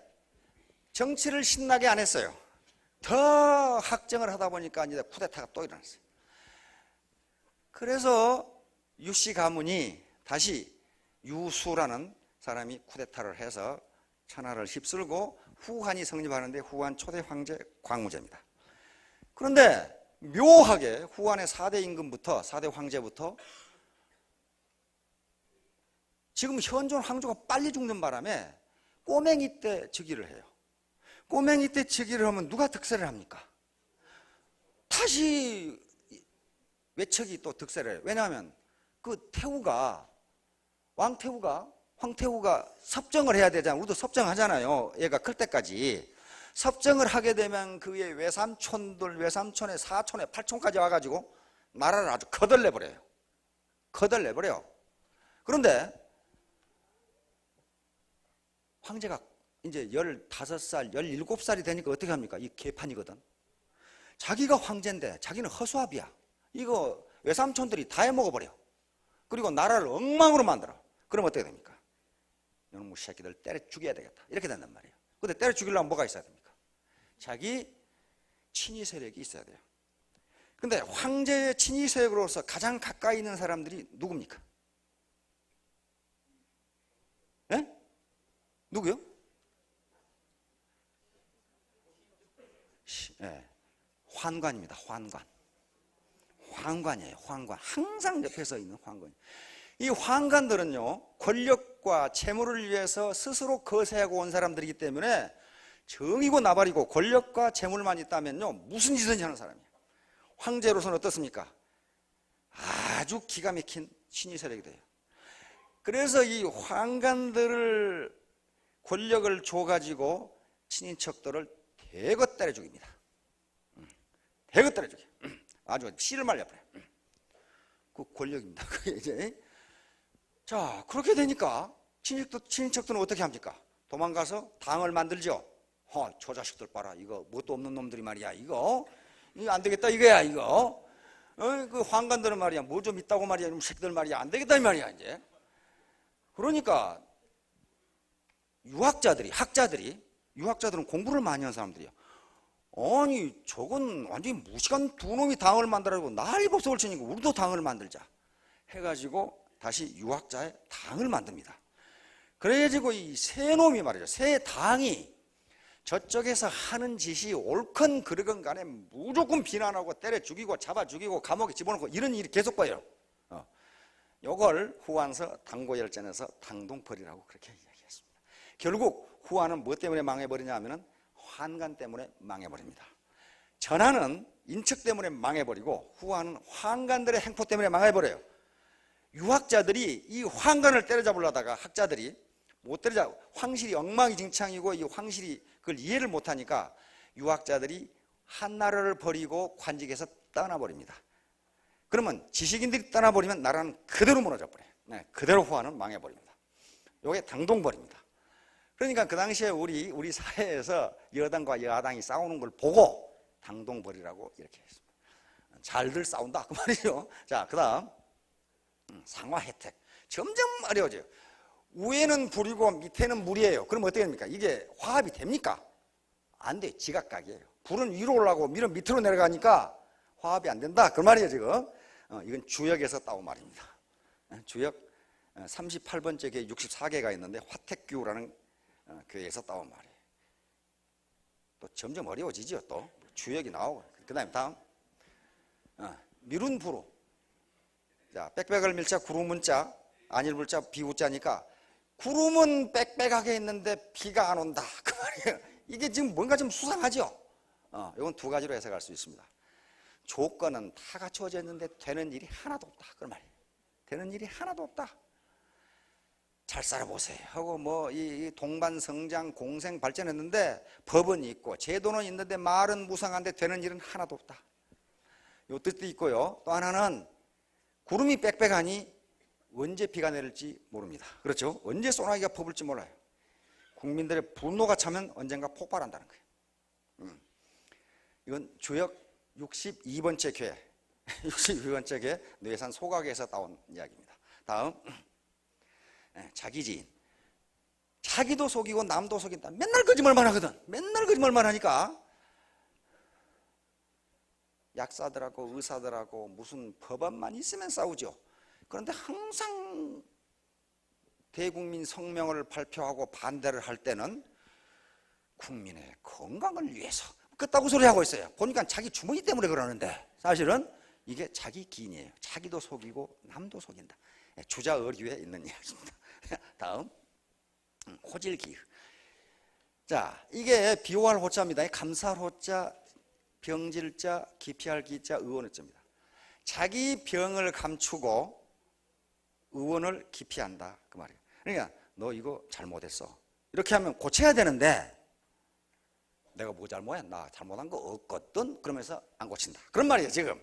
정치를 신나게 안 했어요. 더 학정을 하다 보니까 이제 쿠데타가 또 일어났어요. 그래서 유씨 가문이 다시 유수라는 사람이 쿠데타를 해서 천하를 휩쓸고 후한이 성립하는데 후한 초대 황제 광무제입니다. 그런데 묘하게 후한의 4대 임금부터 4대 황제부터 지금 현존 황조가 빨리 죽는 바람에 꼬맹이 때 즉위를 해요. 꼬맹이 때 즉위를 하면 누가 득세를 합니까? 다시 외척이 또 득세를 해요. 왜냐하면 그 황태후가 섭정을 해야 되잖아요. 우리도 섭정하잖아요. 얘가 클 때까지. 섭정을 하게 되면 그의 외삼촌의 사촌의 팔촌까지 와가지고 나라를 아주 거덜내버려요. 거덜내버려요. 그런데 황제가 이제 15살, 17살이 되니까 어떻게 합니까? 이 개판이거든. 자기가 황제인데 자기는 허수아비야. 이거 외삼촌들이 다 해먹어버려. 그리고 나라를 엉망으로 만들어. 그럼 어떻게 됩니까? 이놈의 새끼들 때려 죽여야 되겠다. 이렇게 된단 말이에요. 근데 때려 죽이려면 뭐가 있어야 됩니까? 자기 친위 세력이 있어야 돼요. 근데 황제의 친위 세력으로서 가장 가까이 있는 사람들이 누굽니까? 예? 누구요? 예. 환관입니다. 환관이에요. 환관. 항상 옆에서 있는 환관. 이 환관들은요, 권력과 재물을 위해서 스스로 거세하고 온 사람들이기 때문에 정이고 나발이고 권력과 재물만 있다면요, 무슨 짓이든지 하는 사람이에요. 황제로서는 어떻습니까? 아주 기가 막힌 신위 세력이 돼요. 그래서 이 환관들을 권력을 줘가지고 친인척들을 대거 때려 죽입니다. 대거 때려 죽여. 아주 씨를 말려버려요. 그 권력입니다. 그게 이제. 자, 그렇게 되니까 친인척들은 어떻게 합니까? 도망가서 당을 만들죠. 저 자식들 봐라. 이거 뭣도 없는 놈들이 말이야. 이거 안 되겠다 이거야. 이거. 그 환관들은 말이야. 뭐 좀 있다고 말이야. 이놈 새끼들 말이야. 안 되겠다 이 말이야 이제. 그러니까 유학자들은 공부를 많이 한 사람들이야. 아니 저건 완전히 무식한 두 놈이 당을 만들어가지고 날 법석을 치니까 우리도 당을 만들자 해가지고 다시 유학자의 당을 만듭니다. 그래가지고 이 세 놈이 말이죠. 세 당이 저쪽에서 하는 짓이 옳건 그르건 간에 무조건 비난하고 때려 죽이고 잡아 죽이고 감옥에 집어넣고 이런 일이 계속 봐요. 요걸 후한서 당고열전에서 당동벌이라고 그렇게 이야기했습니다. 결국 후한은 뭐 때문에 망해버리냐 하면은 환관 때문에 망해버립니다. 전하는 인척 때문에 망해버리고 후한은 환관들의 행포 때문에 망해버려요. 유학자들이 이 환관을 때려잡으려다가 학자들이 못 때려잡고 황실이 엉망진창이고 이 황실이 그걸 이해를 못하니까 유학자들이 한나라를 버리고 관직에서 떠나버립니다. 그러면 지식인들이 떠나버리면 나라는 그대로 무너져버려요. 네, 그대로 후한은 망해버립니다. 이게 당동벌입니다. 그러니까 그 당시에 우리 사회에서 여당과 야당이 싸우는 걸 보고 당동벌이라고 이렇게 했습니다. 잘들 싸운다 그 말이죠. 자, 그 다음 상하 혜택. 점점 어려워져요. 위에는 불이고 밑에는 물이에요. 그럼 어떻게 됩니까? 이게 화합이 됩니까? 안 돼요. 지각각이에요. 불은 위로 올라가고 밀은 밑으로 내려가니까 화합이 안 된다 그 말이에요 지금. 이건 주역에서 따온 말입니다. 주역 38번째 게 64개가 있는데 화택규라는 교회에서 따온 말이에요. 또 점점 어려워지죠. 또 주역이 나오고. 그 다음에 다음 미룬 부루. 자, 빽빽을 밀자 구루문자 안일불자 비우자니까 구름은 빽빽하게 있는데 비가 안 온다 그 말이에요. 이게 지금 뭔가 좀 수상하죠. 이건 두 가지로 해석할 수 있습니다. 조건은 다 갖추어져 있는데 되는 일이 하나도 없다 그 말이에요. 되는 일이 하나도 없다. 잘 살아보세요 하고 뭐 이 동반성장 공생 발전했는데 법은 있고 제도는 있는데 말은 무상한데 되는 일은 하나도 없다. 요 뜻도 있고요. 또 하나는 구름이 빽빽하니 언제 비가 내릴지 모릅니다. 그렇죠? 언제 소나기가 퍼볼지 몰라요. 국민들의 분노가 차면 언젠가 폭발한다는 거예요. 이건 주역 62번째 교회 62번째 교회 뇌산 소각에서 따온 이야기입니다. 다음 자기 지인. 자기도 속이고 남도 속인다. 맨날 거짓말만 하거든. 맨날 거짓말만 하니까 약사들하고 의사들하고 무슨 법안만 있으면 싸우죠. 그런데 항상 대국민 성명을 발표하고 반대를 할 때는 국민의 건강을 위해서 그따구 소리 하고 있어요. 보니까 자기 주머니 때문에 그러는데 사실은 이게 자기 기인이에요. 자기도 속이고 남도 속인다. 주자의류에 있는 이야기입니다. 다음 호질기휴. 자, 이게 비호할 호자입니다. 감사할 호자, 병질자, 기피할 기자, 의원호자입니다. 자기 병을 감추고 의원을 기피한다 그 말이에요. 그러니까 너 이거 잘못했어 이렇게 하면 고쳐야 되는데 내가 뭐 잘못해? 나 잘못한 거 없거든? 그러면서 안 고친다 그런 말이에요 지금.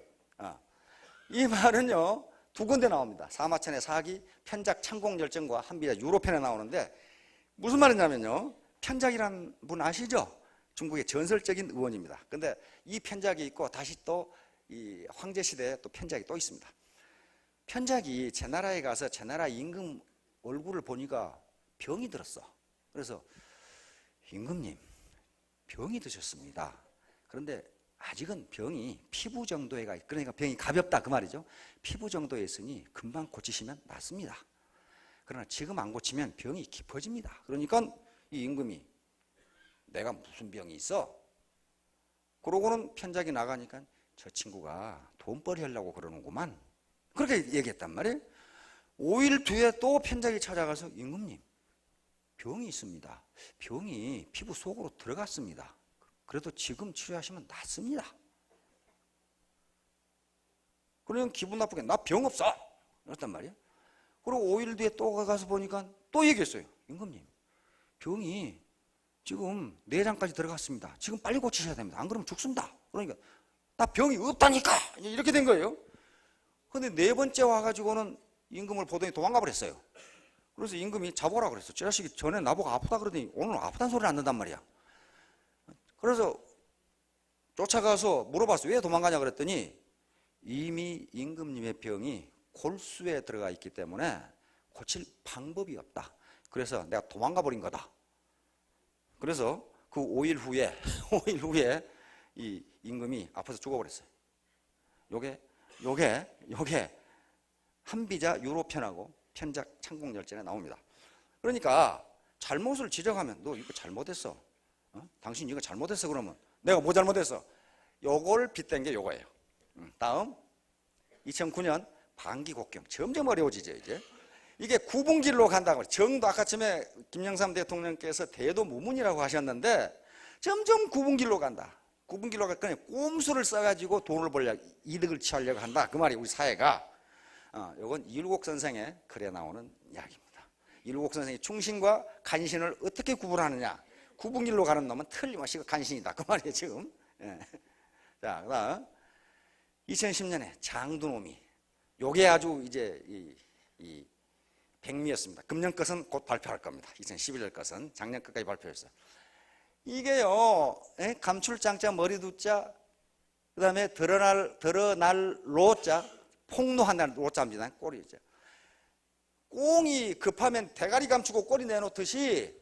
이 말은요 두 군데 나옵니다. 사마천의 사기, 편작 창공열정과 한비자 유로편에 나오는데 무슨 말이냐면요 편작이란 분 아시죠? 중국의 전설적인 의원입니다. 근데 이 편작이 있고 다시 또 이 황제 시대에 또 편작이 또 있습니다. 편작이 제 나라에 가서 제 나라 임금 얼굴을 보니까 병이 들었어. 그래서 임금님 병이 드셨습니다. 그런데 아직은 병이 피부 정도에 가, 그러니까 병이 가볍다 그 말이죠. 피부 정도에 있으니 금방 고치시면 낫습니다. 그러나 지금 안 고치면 병이 깊어집니다. 그러니까 이 임금이 내가 무슨 병이 있어? 그러고는 편작이 나가니까 저 친구가 돈벌이 하려고 그러는구만. 그렇게 얘기했단 말이에요. 5일 뒤에 또 편작이 찾아가서 임금님 병이 있습니다. 병이 피부 속으로 들어갔습니다. 그래도 지금 치료하시면 낫습니다. 그러면 기분 나쁘게 나 병 없어 그랬단 말이에요. 그리고 5일 뒤에 또 가서 보니까 또 얘기했어요. 임금님 병이 지금 내장까지 들어갔습니다. 지금 빨리 고치셔야 됩니다. 안 그러면 죽습니다. 그러니까 나 병이 없다니까 이렇게 된 거예요. 근데 네 번째 와가지고는 임금을 보더니 도망가 버렸어요. 그래서 임금이 잡아오라 그랬어. 저 자식이 전에 나보고 아프다 그러더니 오늘 아프다는 소리를 안 듣단 말이야. 그래서 쫓아가서 물어봤어. 왜 도망가냐 그랬더니 이미 임금님의 병이 골수에 들어가 있기 때문에 고칠 방법이 없다. 그래서 내가 도망가 버린 거다. 그래서 그 5일 후에 5일 후에 이 임금이 아파서 죽어버렸어요. 요게 한비자 유로편하고 편작 창공열전에 나옵니다. 그러니까 잘못을 지적하면 너 이거 잘못했어. 당신 이거 잘못했어. 그러면 내가 뭐 잘못했어? 요걸 빗댄 게 요거예요. 다음 2009년 반기곡경. 점점 어려워지죠 이제. 이게 구분길로 간다고. 정도 아까 전에 김영삼 대통령께서 대도무문이라고 하셨는데 점점 구분길로 간다. 구분길로 갈 거니 꼼수를 써가지고 돈을 벌려고 이득을 취하려고 한다. 그 말이 우리 사회가. 이건 이율곡 선생의 글에 나오는 이야기입니다. 이율곡 선생이 충신과 간신을 어떻게 구분하느냐. 구분길로 가는 놈은 틀림없이 간신이다. 그 말이에요 지금. 예. 자, 그다음 2010년에 장두노미. 요게 아주 이제 이 백미였습니다. 금년 것은 곧 발표할 겁니다. 2011년 것은 작년 끝까지 발표했어요. 이게요, 감출장자 머리두자, 그 다음에 드러날 로자, 폭로한다는 로자입니다. 꼬리죠. 꽁이 급하면 대가리 감추고 꼬리 내놓듯이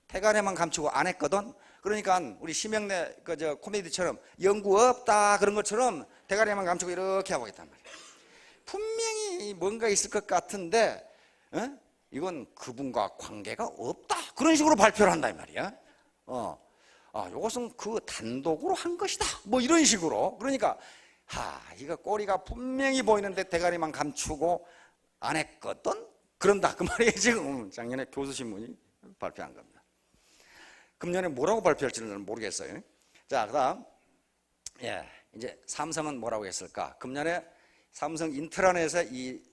대가리만 감추고 안 했거든. 그러니까 우리 심영래 코미디처럼 연구 없다 그런 것처럼 대가리만 감추고 이렇게 하고 있단 말이에요. 분명히 뭔가 있을 것 같은데 이건 그분과 관계가 없다 그런 식으로 발표를 한다 이 말이야. 이것은 그 단독으로 한 것이다 뭐 이런 식으로. 그러니까 이거 꼬리가 분명히 보이는데 대가리만 감추고 안 했거든 그런다 그 말이에요. 지금 작년에 교수신문이 발표한 겁니다. 금년에 뭐라고 발표할지는 모르겠어요. 자, 그다음 이제 삼성은 뭐라고 했을까? 금년에 삼성 인트라넷에 이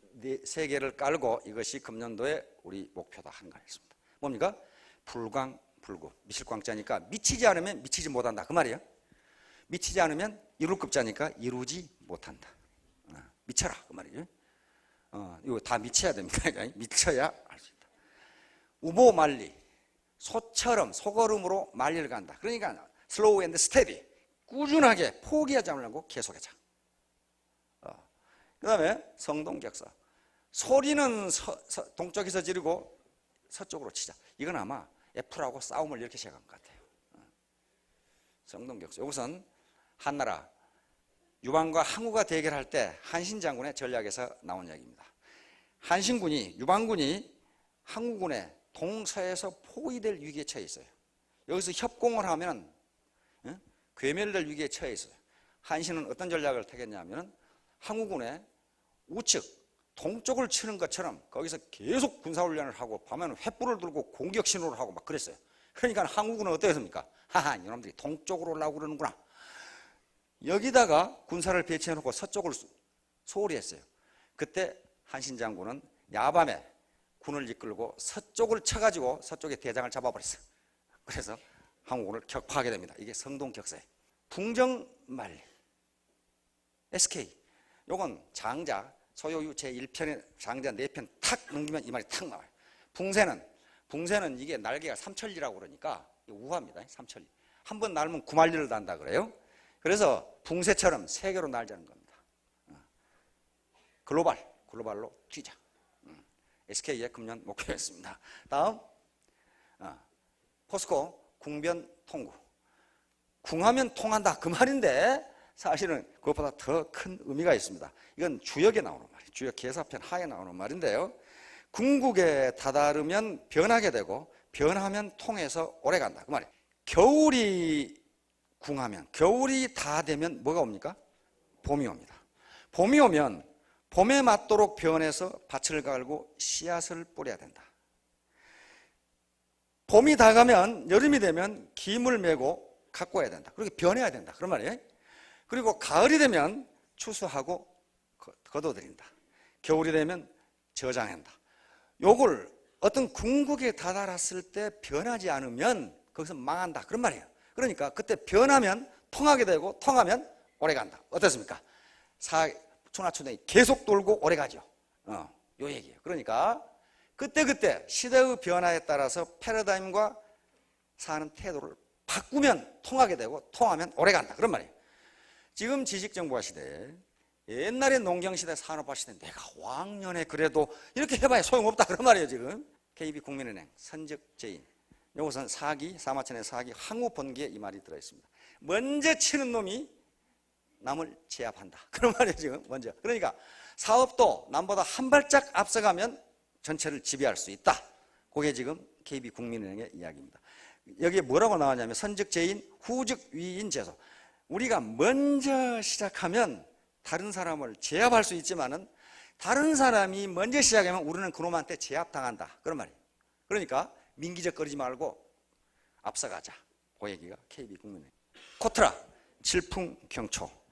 세 개를 깔고 이것이 금년도에 우리 목표다 한 거였습니다. 뭡니까? 불광, 불구. 미칠 광자니까 미치지 않으면 미치지 못한다 그 말이에요. 미치지 않으면 이룰 급자니까 이루지 못한다. 미쳐라 그 말이죠. 이거 다 미쳐야 됩니다. 미쳐야 할 수 있다. 우보 말리. 소처럼 소걸음으로 말리를 간다. 그러니까 슬로우 앤드 스테디. 꾸준하게 포기하지 않으려고 계속하자. 그 다음에 성동격서. 소리는 동쪽에서 지르고 서쪽으로 치자. 이건 아마 F라고 싸움을 이렇게 시작한 것 같아요. 성동격서. 이것은 한나라 유방과 항우가 대결할 때 한신장군의 전략에서 나온 이야기입니다. 한신군이 유방군이 항우군의 동서에서 포위될 위기에 처해 있어요. 여기서 협공을 하면 괴멸될 위기에 처해 있어요. 한신은 어떤 전략을 택했냐면 항우군의 우측 동쪽을 치는 것처럼 거기서 계속 군사훈련을 하고 밤에는 횃불을 들고 공격 신호를 하고 막 그랬어요. 그러니까 항우군은 어땠습니까? 이놈들이 동쪽으로 올라오고 그러는구나. 여기다가 군사를 배치해놓고 서쪽을 소홀히 했어요. 그때 한신장군은 야밤에 군을 이끌고 서쪽을 쳐가지고 서쪽의 대장을 잡아버렸어요. 그래서 항우군을 격파하게 됩니다. 이게 성동격서예요. 풍정말 SK 요건 장자 소요유 제1편에 장자 4편 탁 넘기면 이 말이 탁 나와요. 풍세는 붕새는 이게 날개가 삼천리라고 그러니까 우화입니다. 삼천리. 한 번 날면 구만리를 단다 그래요. 그래서 붕새처럼 세계로 날자는 겁니다. 글로벌로 튀자. SK의 금년 목표였습니다. 다음, 포스코 궁변 통구. 궁하면 통한다 그 말인데 사실은 그것보다 더 큰 의미가 있습니다. 이건 주역에 나오는 말이에요. 주역 개사편 하에 나오는 말인데요. 궁극에 다다르면 변하게 되고 변하면 통해서 오래간다 그 말이에요. 겨울이 궁하면, 겨울이 다 되면 뭐가 옵니까? 봄이 옵니다. 봄이 오면 봄에 맞도록 변해서 밭을 갈고 씨앗을 뿌려야 된다. 봄이 다 가면 여름이 되면 김을 메고 갖고 와야 된다. 그렇게 변해야 된다 그런 말이에요. 그리고 가을이 되면 추수하고 거둬들인다. 겨울이 되면 저장한다. 요걸 어떤 궁극에 다다랐을 때 변하지 않으면 거기서 망한다 그런 말이에요. 그러니까 그때 변하면 통하게 되고 통하면 오래간다. 어떻습니까? 초나초등이 계속 돌고 오래가죠. 요 얘기예요. 그러니까 그때그때 시대의 변화에 따라서 패러다임과 사는 태도를 바꾸면 통하게 되고 통하면 오래간다 그런 말이에요. 지금 지식정보화 시대에 옛날에 농경시대 산업화 시대 내가 왕년에 그래도 이렇게 해봐야 소용없다 그런 말이에요. 지금 KB국민은행 선적제인 이것은 사기, 사마천의 사기, 항우번기에 이 말이 들어있습니다. 먼저 치는 놈이 남을 제압한다 그런 말이에요. 지금 먼저. 그러니까 사업도 남보다 한 발짝 앞서가면 전체를 지배할 수 있다. 그게 지금 KB국민은행의 이야기입니다. 여기에 뭐라고 나왔냐면 선적제인, 후적위인 제소. 우리가 먼저 시작하면 다른 사람을 제압할 수 있지만은 다른 사람이 먼저 시작하면 우리는 그놈한테 제압당한다 그런 말이에요. 그러니까 민기적거리지 말고 앞서가자. 그 얘기가 KB국민은행. 코트라, 질풍경초.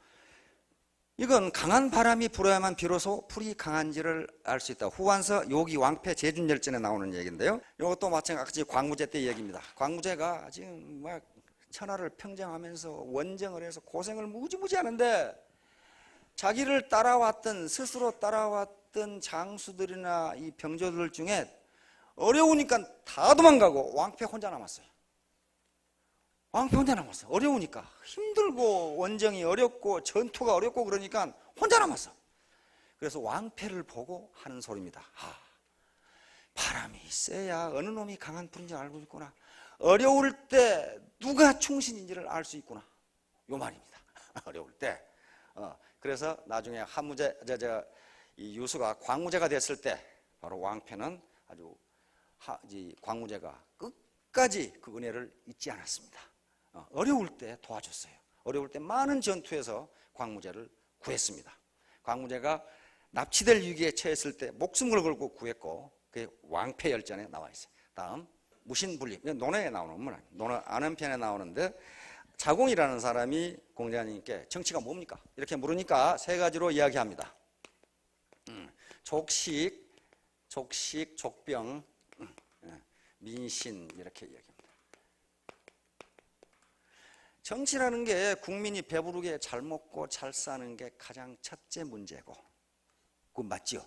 이건 강한 바람이 불어야만 비로소 풀이 강한지를 알 수 있다. 후한서 요기 왕패 제준열전에 나오는 얘기인데요. 이것도 마찬가지 광무제 때 얘기입니다. 광무제가 지금 막 천하를 평정하면서 원정을 해서 고생을 무지무지 하는데 자기를 따라왔던 스스로 따라왔던 장수들이나 이 병조들 중에 어려우니까 다 도망가고 왕패 혼자 남았어요. 왕패 혼자 남았어. 어려우니까 힘들고 원정이 어렵고 전투가 어렵고 그러니까 혼자 남았어. 그래서 왕패를 보고 하는 소리입니다. 바람이 세야 어느 놈이 강한 풀인지 알고 있구나. 어려울 때 누가 충신인지를 알 수 있구나. 요 말입니다. 어려울 때. 그래서 나중에 한무제 이 유수가 광무제가 됐을 때 바로 왕패는 아주 광무제가 끝까지 그 은혜를 잊지 않았습니다. 어려울 때 도와줬어요. 어려울 때 많은 전투에서 광무제를 구했습니다. 광무제가 납치될 위기에 처했을 때 목숨을 걸고 구했고 그게 왕패열전에 나와 있어요. 다음 무신분립, 논어에 나오는 문 아니에요. 논어 아는 편에 나오는데 자공이라는 사람이 공자님께 정치가 뭡니까? 이렇게 물으니까 세 가지로 이야기합니다. 족식, 족병, 민신 이렇게 이야기합니다. 정치라는 게 국민이 배부르게 잘 먹고 잘 사는 게 가장 첫째 문제고 그건 맞죠?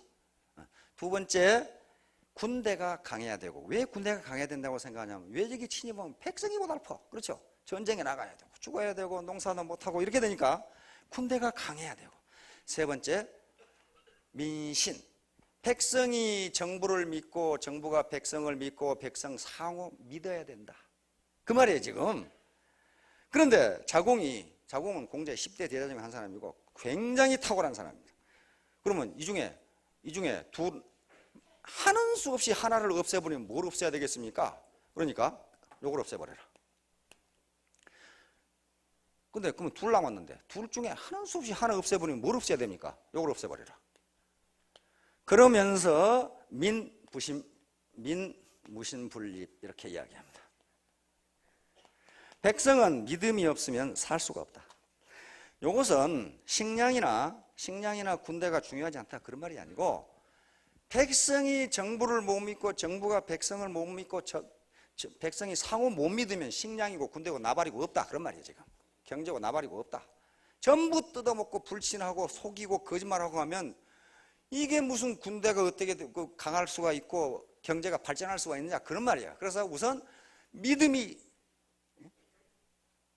두 번째 군대가 강해야 되고 왜 군대가 강해야 된다고 생각하냐면 외적이 침입하면 백성이 고달퍼. 그렇죠? 전쟁에 나가야 되고 죽어야 되고 농사도 못하고 이렇게 되니까 군대가 강해야 되고 세 번째 민신. 백성이 정부를 믿고 정부가 백성을 믿고 백성 상호 믿어야 된다. 그 말이에요 지금. 그런데 자공은 공자의 10대 제자 중에 한 사람이고 굉장히 탁월한 사람입니다. 그러면 이 중에 하는 수 없이 하나를 없애버리면 뭘 없애야 되겠습니까? 그러니까 요걸 없애버려라. 근데 그러면 둘 남았는데 둘 중에 하는 수 없이 하나 없애버리면 뭘 없애야 됩니까? 요걸 없애버려라. 그러면서 무신분립 이렇게 이야기합니다. 백성은 믿음이 없으면 살 수가 없다. 이것은 식량이나 군대가 중요하지 않다 그런 말이 아니고 백성이 정부를 못 믿고 정부가 백성을 못 믿고 백성이 상호 못 믿으면 식량이고 군대고 나발이고 없다 그런 말이에요. 지금 경제고 나발이고 없다. 전부 뜯어먹고 불신하고 속이고 거짓말하고 하면 이게 무슨 군대가 어떻게 강할 수가 있고 경제가 발전할 수가 있느냐 그런 말이에요. 그래서 우선 믿음이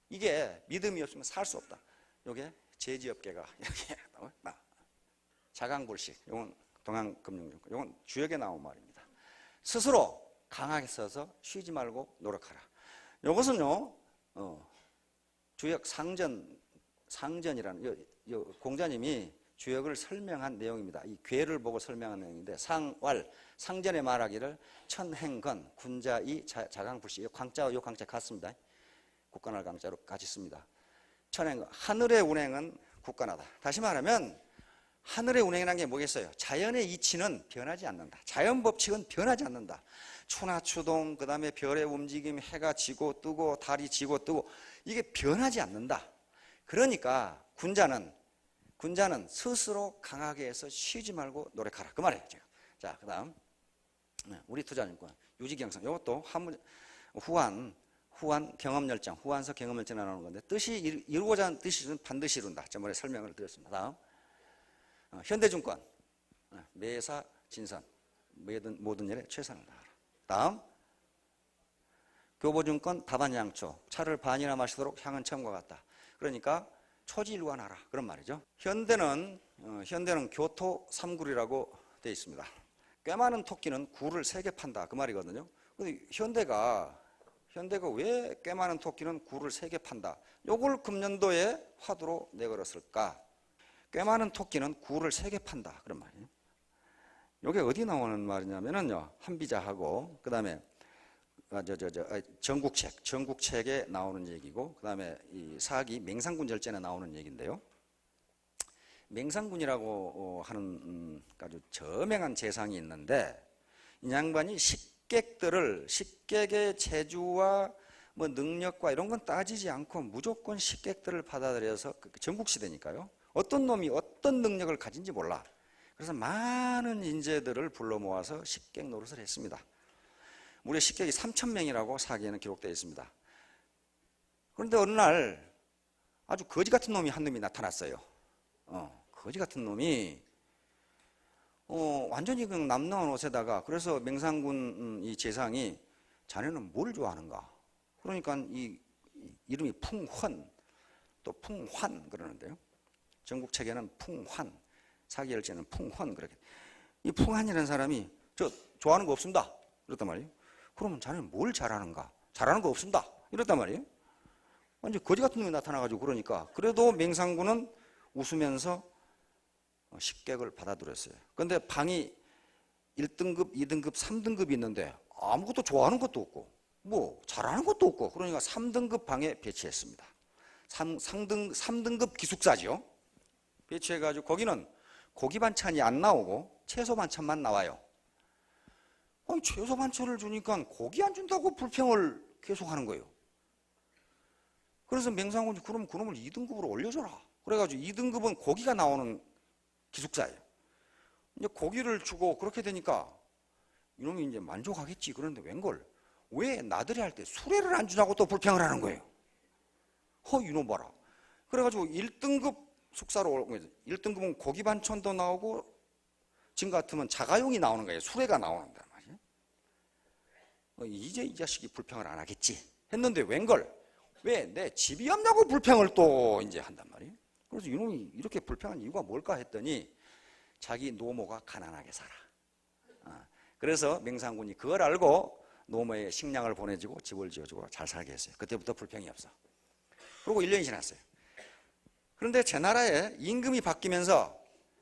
이게 믿음이 없으면 살 수 없다. 요게 제지업계가 이렇게 자강불식, 요건 동양금융증권, 요건 주역에 나온 말입니다. 스스로 강하게 서서 쉬지 말고 노력하라. 요것은요 주역 상전이라는 요 공자님이 주역을 설명한 내용입니다. 이 괴를 보고 설명한 내용인데 상전에 말하기를 천행건 군자이 자강불식, 요 강자와 요 강자 같습니다. 국가날 강자로 같이 씁니다. 천행건 하늘의 운행은 국가나다. 다시 말하면 하늘의 운행이라는 게 뭐겠어요? 자연의 이치는 변하지 않는다. 자연 법칙은 변하지 않는다. 추나 추동, 그 다음에 별의 움직임, 해가 지고 뜨고 달이 지고 뜨고 이게 변하지 않는다. 그러니까 군자는 스스로 강하게 해서 쉬지 말고 노력하라. 그 말이에요. 제가. 자, 그 다음 우리 투자증권 유지경성, 이것도 후한 경험열정, 후한서 경험열정에 나오는 건데 뜻이 이루고자 하는 뜻은 반드시 이룬다. 저번에 설명을 드렸습니다. 다음 현대증권 매사 진선, 모든 일에 최선을 다하라. 다음 교보증권 다반양초, 차를 반이나 마시도록 향은 처음과 같다. 그러니까 초지일관하라 그런 말이죠. 현대는 교토 삼굴이라고 되어 있습니다. 꽤 많은 토끼는 굴을 3개 판다 그 말이거든요. 근데 현대가 왜 꽤 많은 토끼는 굴을 3개 판다? 요걸 금년도에 화두로 내걸었을까? 꽤 많은 토끼는 굴을 3개 판다 그런 말이에요. 요게 어디 나오는 말이냐면은요, 한비자하고 그 다음에 전국책에 나오는 얘기고, 그 다음에 이 사기 맹상군 절제에 나오는 얘기인데요. 맹상군이라고 하는 아주 저명한 재상이 있는데, 이 양반이 식객의 재주와 뭐 능력과 이런 건 따지지 않고 무조건 식객들을 받아들여서, 전국시대니까요. 어떤 놈이 어떤 능력을 가진지 몰라. 그래서 많은 인재들을 불러 모아서 식객 노릇을 했습니다. 무려 식객이 3,000명이라고 사기에는 기록되어 있습니다. 그런데 어느 날 아주 거지 같은 놈이 한 놈이 나타났어요. 거지 같은 놈이 완전히 그냥 남나온 옷에다가, 그래서 맹상군 이 재상이 자네는 뭘 좋아하는가? 그러니까 이 이름이 풍헌, 또 풍환 그러는데요. 전국책에는 풍환, 사기열제는 풍헌 그렇게. 이 풍환이라는 사람이 저 좋아하는 거 없습니다. 그랬단 말이에요. 그러면 자네는 뭘 잘하는가? 잘하는 거 없습니다. 이랬단 말이에요. 완전 거지 같은 놈이 나타나가지고 그러니까, 그래도 맹상군은 웃으면서 식객을 받아들였어요. 그런데 방이 1등급, 2등급, 3등급이 있는데 아무것도 좋아하는 것도 없고 뭐 잘하는 것도 없고, 그러니까 3등급 방에 배치했습니다. 3등급 기숙사죠. 배치해가지고 거기는 고기 반찬이 안 나오고 채소 반찬만 나와요. 아니, 채소 반찬을 주니까 고기 안 준다고 불평을 계속하는 거예요. 그래서 맹상군이 그럼 그놈을 2등급으로 올려줘라. 그래가지고 2등급은 고기가 나오는 기숙사예요. 이제 고기를 주고 그렇게 되니까 이놈이 이제 만족하겠지. 그런데 웬걸? 왜 나들이 할 때 수레를 안 주냐고 또 불평을 하는 거예요. 이놈 봐라. 그래가지고 1등급 숙사로 1등급은 고기 반찬도 나오고 지금 같으면 자가용이 나오는 거예요. 수레가 나오는단 말이에요. 이제 이 자식이 불평을 안 하겠지 했는데 웬걸? 왜 내 집이 없냐고 불평을 또 이제 한단 말이에요. 그래서 이놈이 이렇게 불평한 이유가 뭘까 했더니 자기 노모가 가난하게 살아. 그래서 맹상군이 그걸 알고 노모에 식량을 보내주고 집을 지어주고 잘 살게 했어요. 그때부터 불평이 없어. 그리고 1년이 지났어요. 그런데 제 나라에 임금이 바뀌면서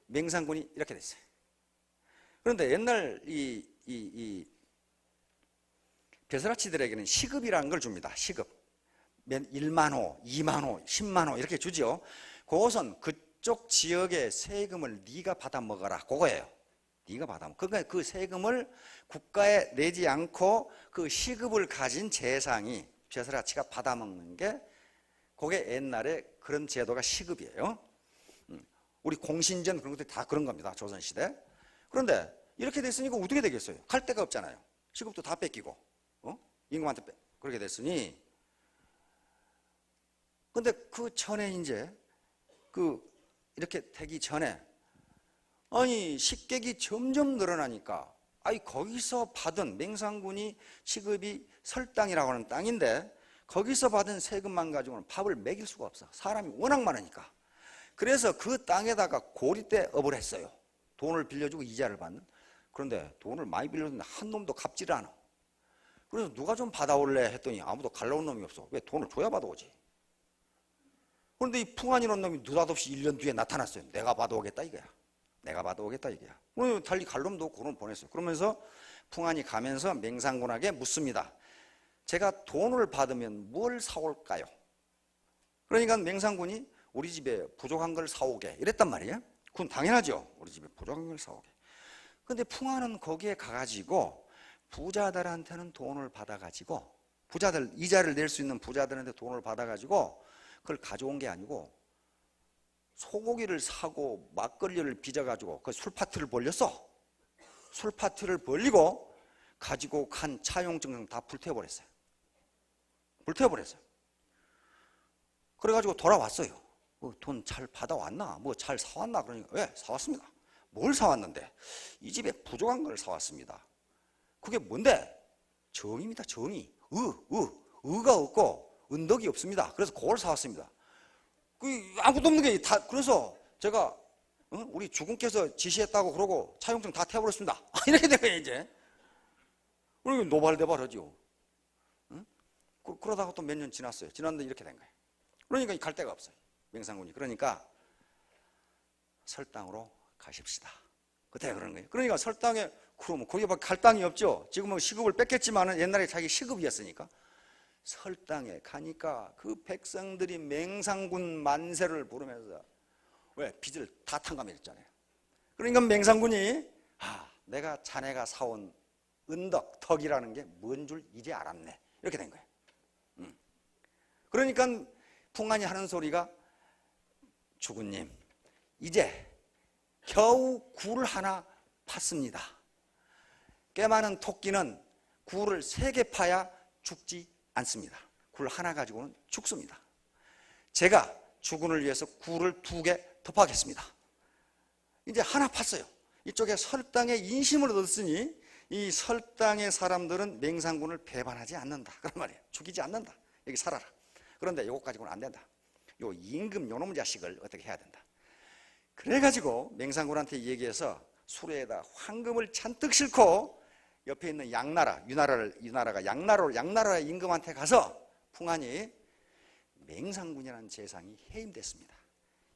맹상군이 이렇게 됐어요. 그런데 옛날 이 벼슬아치들에게는 시급이라는 걸 줍니다. 시급. 1만 호, 2만 호, 10만 호 이렇게 주죠. 그것은 그쪽 지역의 세금을 네가 받아 먹어라. 그거예요. 네가 받아 먹어. 그러니까 그 세금을 국가에 내지 않고 그 시급을 가진 재상이, 벼슬아치가 받아 먹는 게, 그게 옛날에 그런 제도가 시급이에요. 우리 공신전 그런 것들이 다 그런 겁니다. 조선시대. 그런데 이렇게 됐으니까 어떻게 되겠어요? 갈 데가 없잖아요. 시급도 다 뺏기고, 임금한테 그렇게 됐으니. 근데 그 전에 이제 이렇게 되기 전에, 아니 식객이 점점 늘어나니까 아니 거기서 받은 맹상군이 취급이 설당이라고 하는 땅인데 거기서 받은 세금만 가지고는 밥을 먹일 수가 없어. 사람이 워낙 많으니까. 그래서 그 땅에다가 고리대 업을 했어요. 돈을 빌려주고 이자를 받는. 그런데 돈을 많이 빌려줬는데 한 놈도 갚지를 않아. 그래서 누가 좀 받아올래 했더니 아무도 갈라온 놈이 없어. 왜? 돈을 줘야 받아오지. 그런데 이 풍한이라는 놈이 느닷없이 1년 뒤에 나타났어요. 내가 받아오겠다 이거야. 내가 받아오겠다 이거야. 그러면 달리 갈 놈도 없고 그놈 보냈어요. 그러면서 풍한이 가면서 맹상군에게 묻습니다. 제가 돈을 받으면 뭘 사올까요? 그러니까 맹상군이 우리 집에 부족한 걸 사오게 이랬단 말이에요. 그건 당연하죠. 우리 집에 부족한 걸 사오게. 근데 풍한은 거기에 가가지고 부자들한테는 돈을 받아가지고 부자들 이자를 낼 수 있는 부자들한테 돈을 받아가지고 그걸 가져온 게 아니고 소고기를 사고 막걸리를 빚어가지고 그 술파티를 벌렸어. 술파티를 벌리고 가지고 간 차용증 다 불태워버렸어요. 불태워버렸어요. 그래가지고 돌아왔어요. 돈 잘 받아왔나? 뭐 잘 사왔나? 그러니까 왜? 사왔습니다. 뭘 사왔는데? 이 집에 부족한 걸 사왔습니다. 그게 뭔데? 정입니다. 정이. 의가 없고 은덕이 없습니다. 그래서 그걸 사왔습니다. 아무것도 없는 게 다. 그래서 제가 우리 주군께서 지시했다고 그러고 차용증 다 태워버렸습니다. 이렇게 된 거예요 이제. 그리고 노발대발하죠. 그러다가 또 몇 년 지났어요. 지났는데 이렇게 된 거예요. 그러니까 갈 데가 없어요. 맹상군이. 그러니까 설당으로 가십시다. 그때 그런 거예요. 그러니까 설당에 그러면 거기밖에 갈 땅이 없죠. 지금은 시급을 뺏겼지만은 옛날에 자기 시급이었으니까 설당에 가니까 그 백성들이 맹상군 만세를 부르면서 왜 빚을 다 탕감했잖아요. 그러니까 맹상군이 내가 자네가 사온 은덕 덕이라는 게 뭔 줄 이제 알았네. 이렇게 된 거예요. 그러니까 풍한이 하는 소리가 주군님 이제 겨우 굴 하나 팠습니다. 꽤 많은 토끼는 굴을 3개 파야 죽지 않습니다. 굴 하나 가지고는 죽습니다. 제가 주군을 위해서 굴을 2개 더 파겠습니다. 이제 하나 팠어요. 이쪽에 설당에 인심을 얻었으니 이 설당의 사람들은 맹상군을 배반하지 않는다. 그런 말이에요. 죽이지 않는다. 여기 살아라. 그런데 요거 가지고는 안 된다. 요 임금 요놈 자식을 어떻게 해야 된다. 그래가지고 맹상군한테 얘기해서 수레에다 황금을 잔뜩 싣고 옆에 있는 양나라, 유나라가 양나라 임금한테 가서 풍한이 맹상군이라는 재상이 해임됐습니다.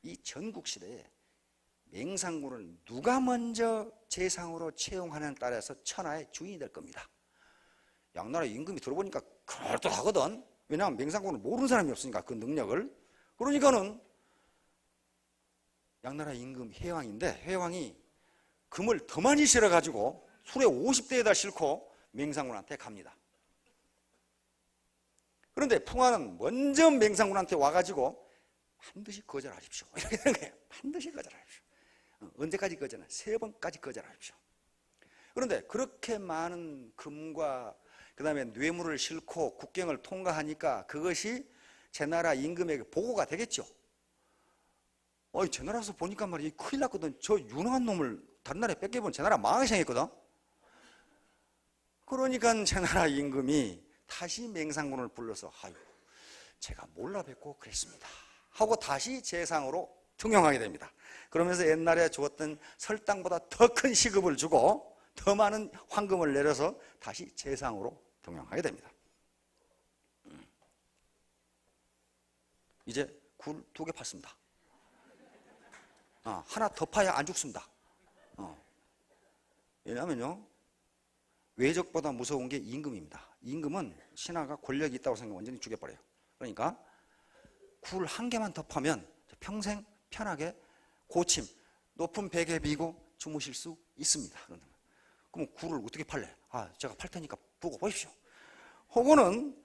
이 전국시대에 맹상군을 누가 먼저 재상으로 채용하는 따라서 천하의 주인이 될 겁니다. 양나라 임금이 들어보니까 그럴듯하거든. 왜냐하면 맹상군을 모르는 사람이 없으니까 그 능력을. 그러니까는 양나라 임금 회왕인데 회왕이 금을 더 많이 실어가지고 수레 50대에다 싣고 맹상군한테 갑니다. 그런데 풍한은 먼저 맹상군한테 와가지고 반드시 거절하십시오. 이렇게 되는 거예요. 반드시 거절하십시오. 언제까지 거절하나? 3번까지 거절하십시오. 그런데 그렇게 많은 금과 그 다음에 뇌물을 싣고 국경을 통과하니까 그것이 제 나라 임금에게 보고가 되겠죠. 제 나라에서 보니까 말이야 큰일 났거든. 저 유능한 놈을 다른 나라에 뺏겨본 제 나라 망하게 생겼거든. 그러니까 제 나라 임금이 다시 맹상군을 불러서 제가 몰라 뵙고 그랬습니다 하고 다시 재상으로 등용하게 됩니다. 그러면서 옛날에 주었던 설당보다 더 큰 시급을 주고 더 많은 황금을 내려서 다시 재상으로 등용하게 됩니다. 이제 굴 2개 팠습니다. 하나 더 파야 안 죽습니다. 왜냐하면요 외적보다 무서운 게 임금입니다. 임금은 신하가 권력이 있다고 생각하면 완전히 죽여버려요. 그러니까 굴 1개만 더 파면 평생 편하게 고침 높은 베개 비고 주무실 수 있습니다. 그럼 굴을 어떻게 팔래? 제가 팔 테니까 보고 보십시오. 혹은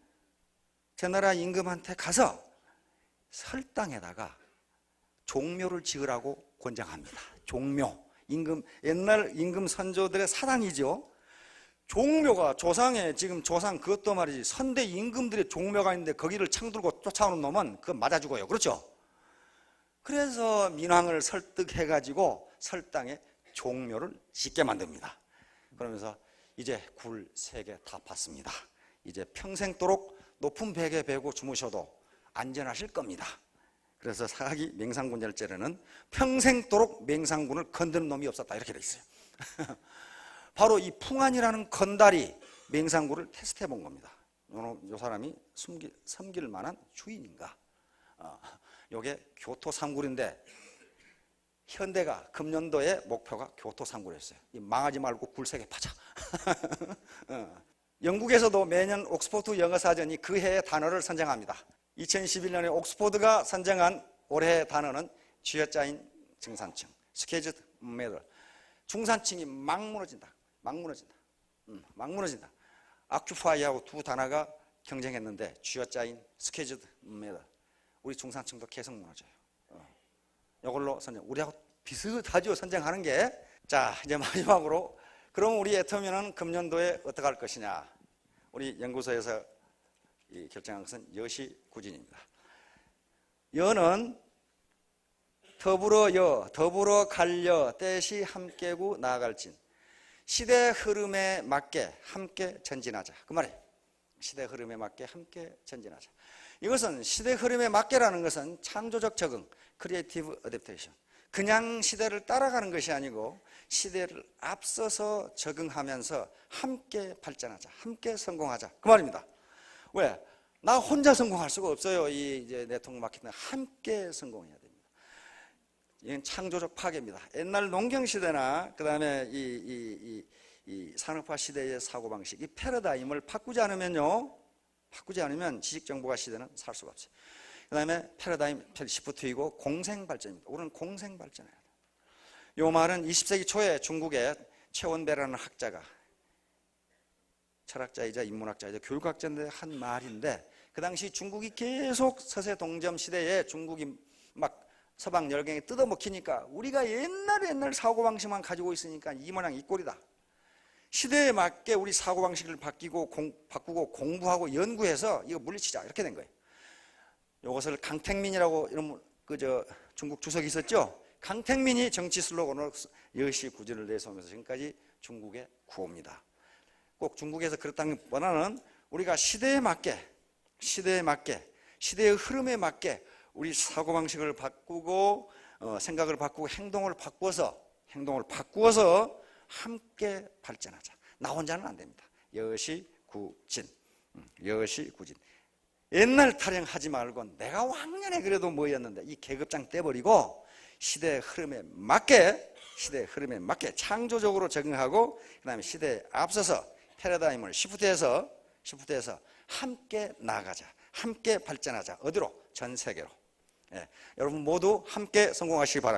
제 나라 임금한테 가서 설당에다가 종묘를 지으라고 권장합니다. 종묘. 옛날 임금 선조들의 사당이죠. 종묘가 조상의 지금 조상 그것도 말이지 선대 임금들의 종묘가 있는데 거기를 창들고 쫓아오는 놈은 그건 맞아 죽어요. 그렇죠? 그래서 민왕을 설득해가지고 설당에 종묘를 짓게 만듭니다. 그러면서 이제 굴 3개 다 팠습니다. 이제 평생도록 높은 벽에 베고 주무셔도 안전하실 겁니다. 그래서 사기 맹상군열죄로는 평생도록 맹상군을 건드는 놈이 없었다 이렇게 돼 있어요. 바로 이 풍안이라는 건달이 맹상군을 테스트해 본 겁니다. 이 사람이 섬길 만한 주인인가? 이게 교토 3굴인데 현대가 금년도의 목표가 교토 3굴이었어요. 망하지 말고 굴 3개 파자. 영국에서도 매년 옥스포드 영어사전이 그 해의 단어를 선정합니다. 2011년에 옥스포드가 선정한 올해의 단어는 쥐어짜인 증산층, 스케이즈드 매들. 중산층이 막 무너진다. 막 무너진다. 아큐파이하고 두 단어가 경쟁했는데 쥐어짜인 스케이즈드 매들. 우리 중산층도 계속 무너져요. 이걸로 선정. 우리하고 비슷하죠, 선정하는 게. 자, 이제 마지막으로 그럼 우리 애터미는 금년도에 어떻게 할 것이냐. 우리 연구소에서 결정한 것은 여시구진입니다. 여는 더불어 갈려 떼시 함께고 나아갈 진. 시대 흐름에 맞게 함께 전진하자. 그 말이에요. 시대 흐름에 맞게 함께 전진하자. 이것은 시대 흐름에 맞게라는 것은 창조적 적응, 크리에이티브 어댑테이션. 그냥 시대를 따라가는 것이 아니고 시대를 앞서서 적응하면서 함께 발전하자, 함께 성공하자. 그 말입니다. 왜? 나 혼자 성공할 수가 없어요. 이제 네트워크 마케팅은 함께 성공해야 됩니다. 이건 창조적 파괴입니다. 옛날 농경 시대나 그다음에 이 산업화 시대의 사고 방식, 이 패러다임을 바꾸지 않으면 지식 정보화 시대는 살 수가 없어요. 그다음에 패러다임 시프트이고 공생 발전입니다. 우리는 공생 발전해야 돼요. 이 말은 20세기 초에 중국의 최원배라는 학자가 철학자이자 인문학자이자 교육학자인데 한 말인데, 그 당시 중국이 계속 서세 동점 시대에 중국이 막 서방 열강에 뜯어먹히니까 우리가 옛날 사고방식만 가지고 있으니까 이 모양 이 꼴이다. 시대에 맞게 우리 사고방식을 바꾸고 공부하고 연구해서 이거 물리치자 이렇게 된 거예요. 이것을 강택민이라고 이런 중국 주석이 있었죠. 강택민이 정치 슬로건으로 여시구진을 내세우면서 지금까지 중국의 구호입니다. 꼭 중국에서 그렇다기보다는 우리가 시대에 맞게 시대의 흐름에 맞게 우리 사고방식을 바꾸고 생각을 바꾸고 행동을 바꾸어서 함께 발전하자. 나 혼자는 안 됩니다. 여시구진. 옛날 타령하지 말고 내가 왕년에 그래도 뭐였는데 이 계급장 떼버리고 시대의 흐름에 맞게 창조적으로 적응하고 그다음에 시대에 앞서서 패러다임을 시프트해서 함께 나아가자. 함께 발전하자. 어디로? 전 세계로. 여러분 모두 함께 성공하시기 바랍니다.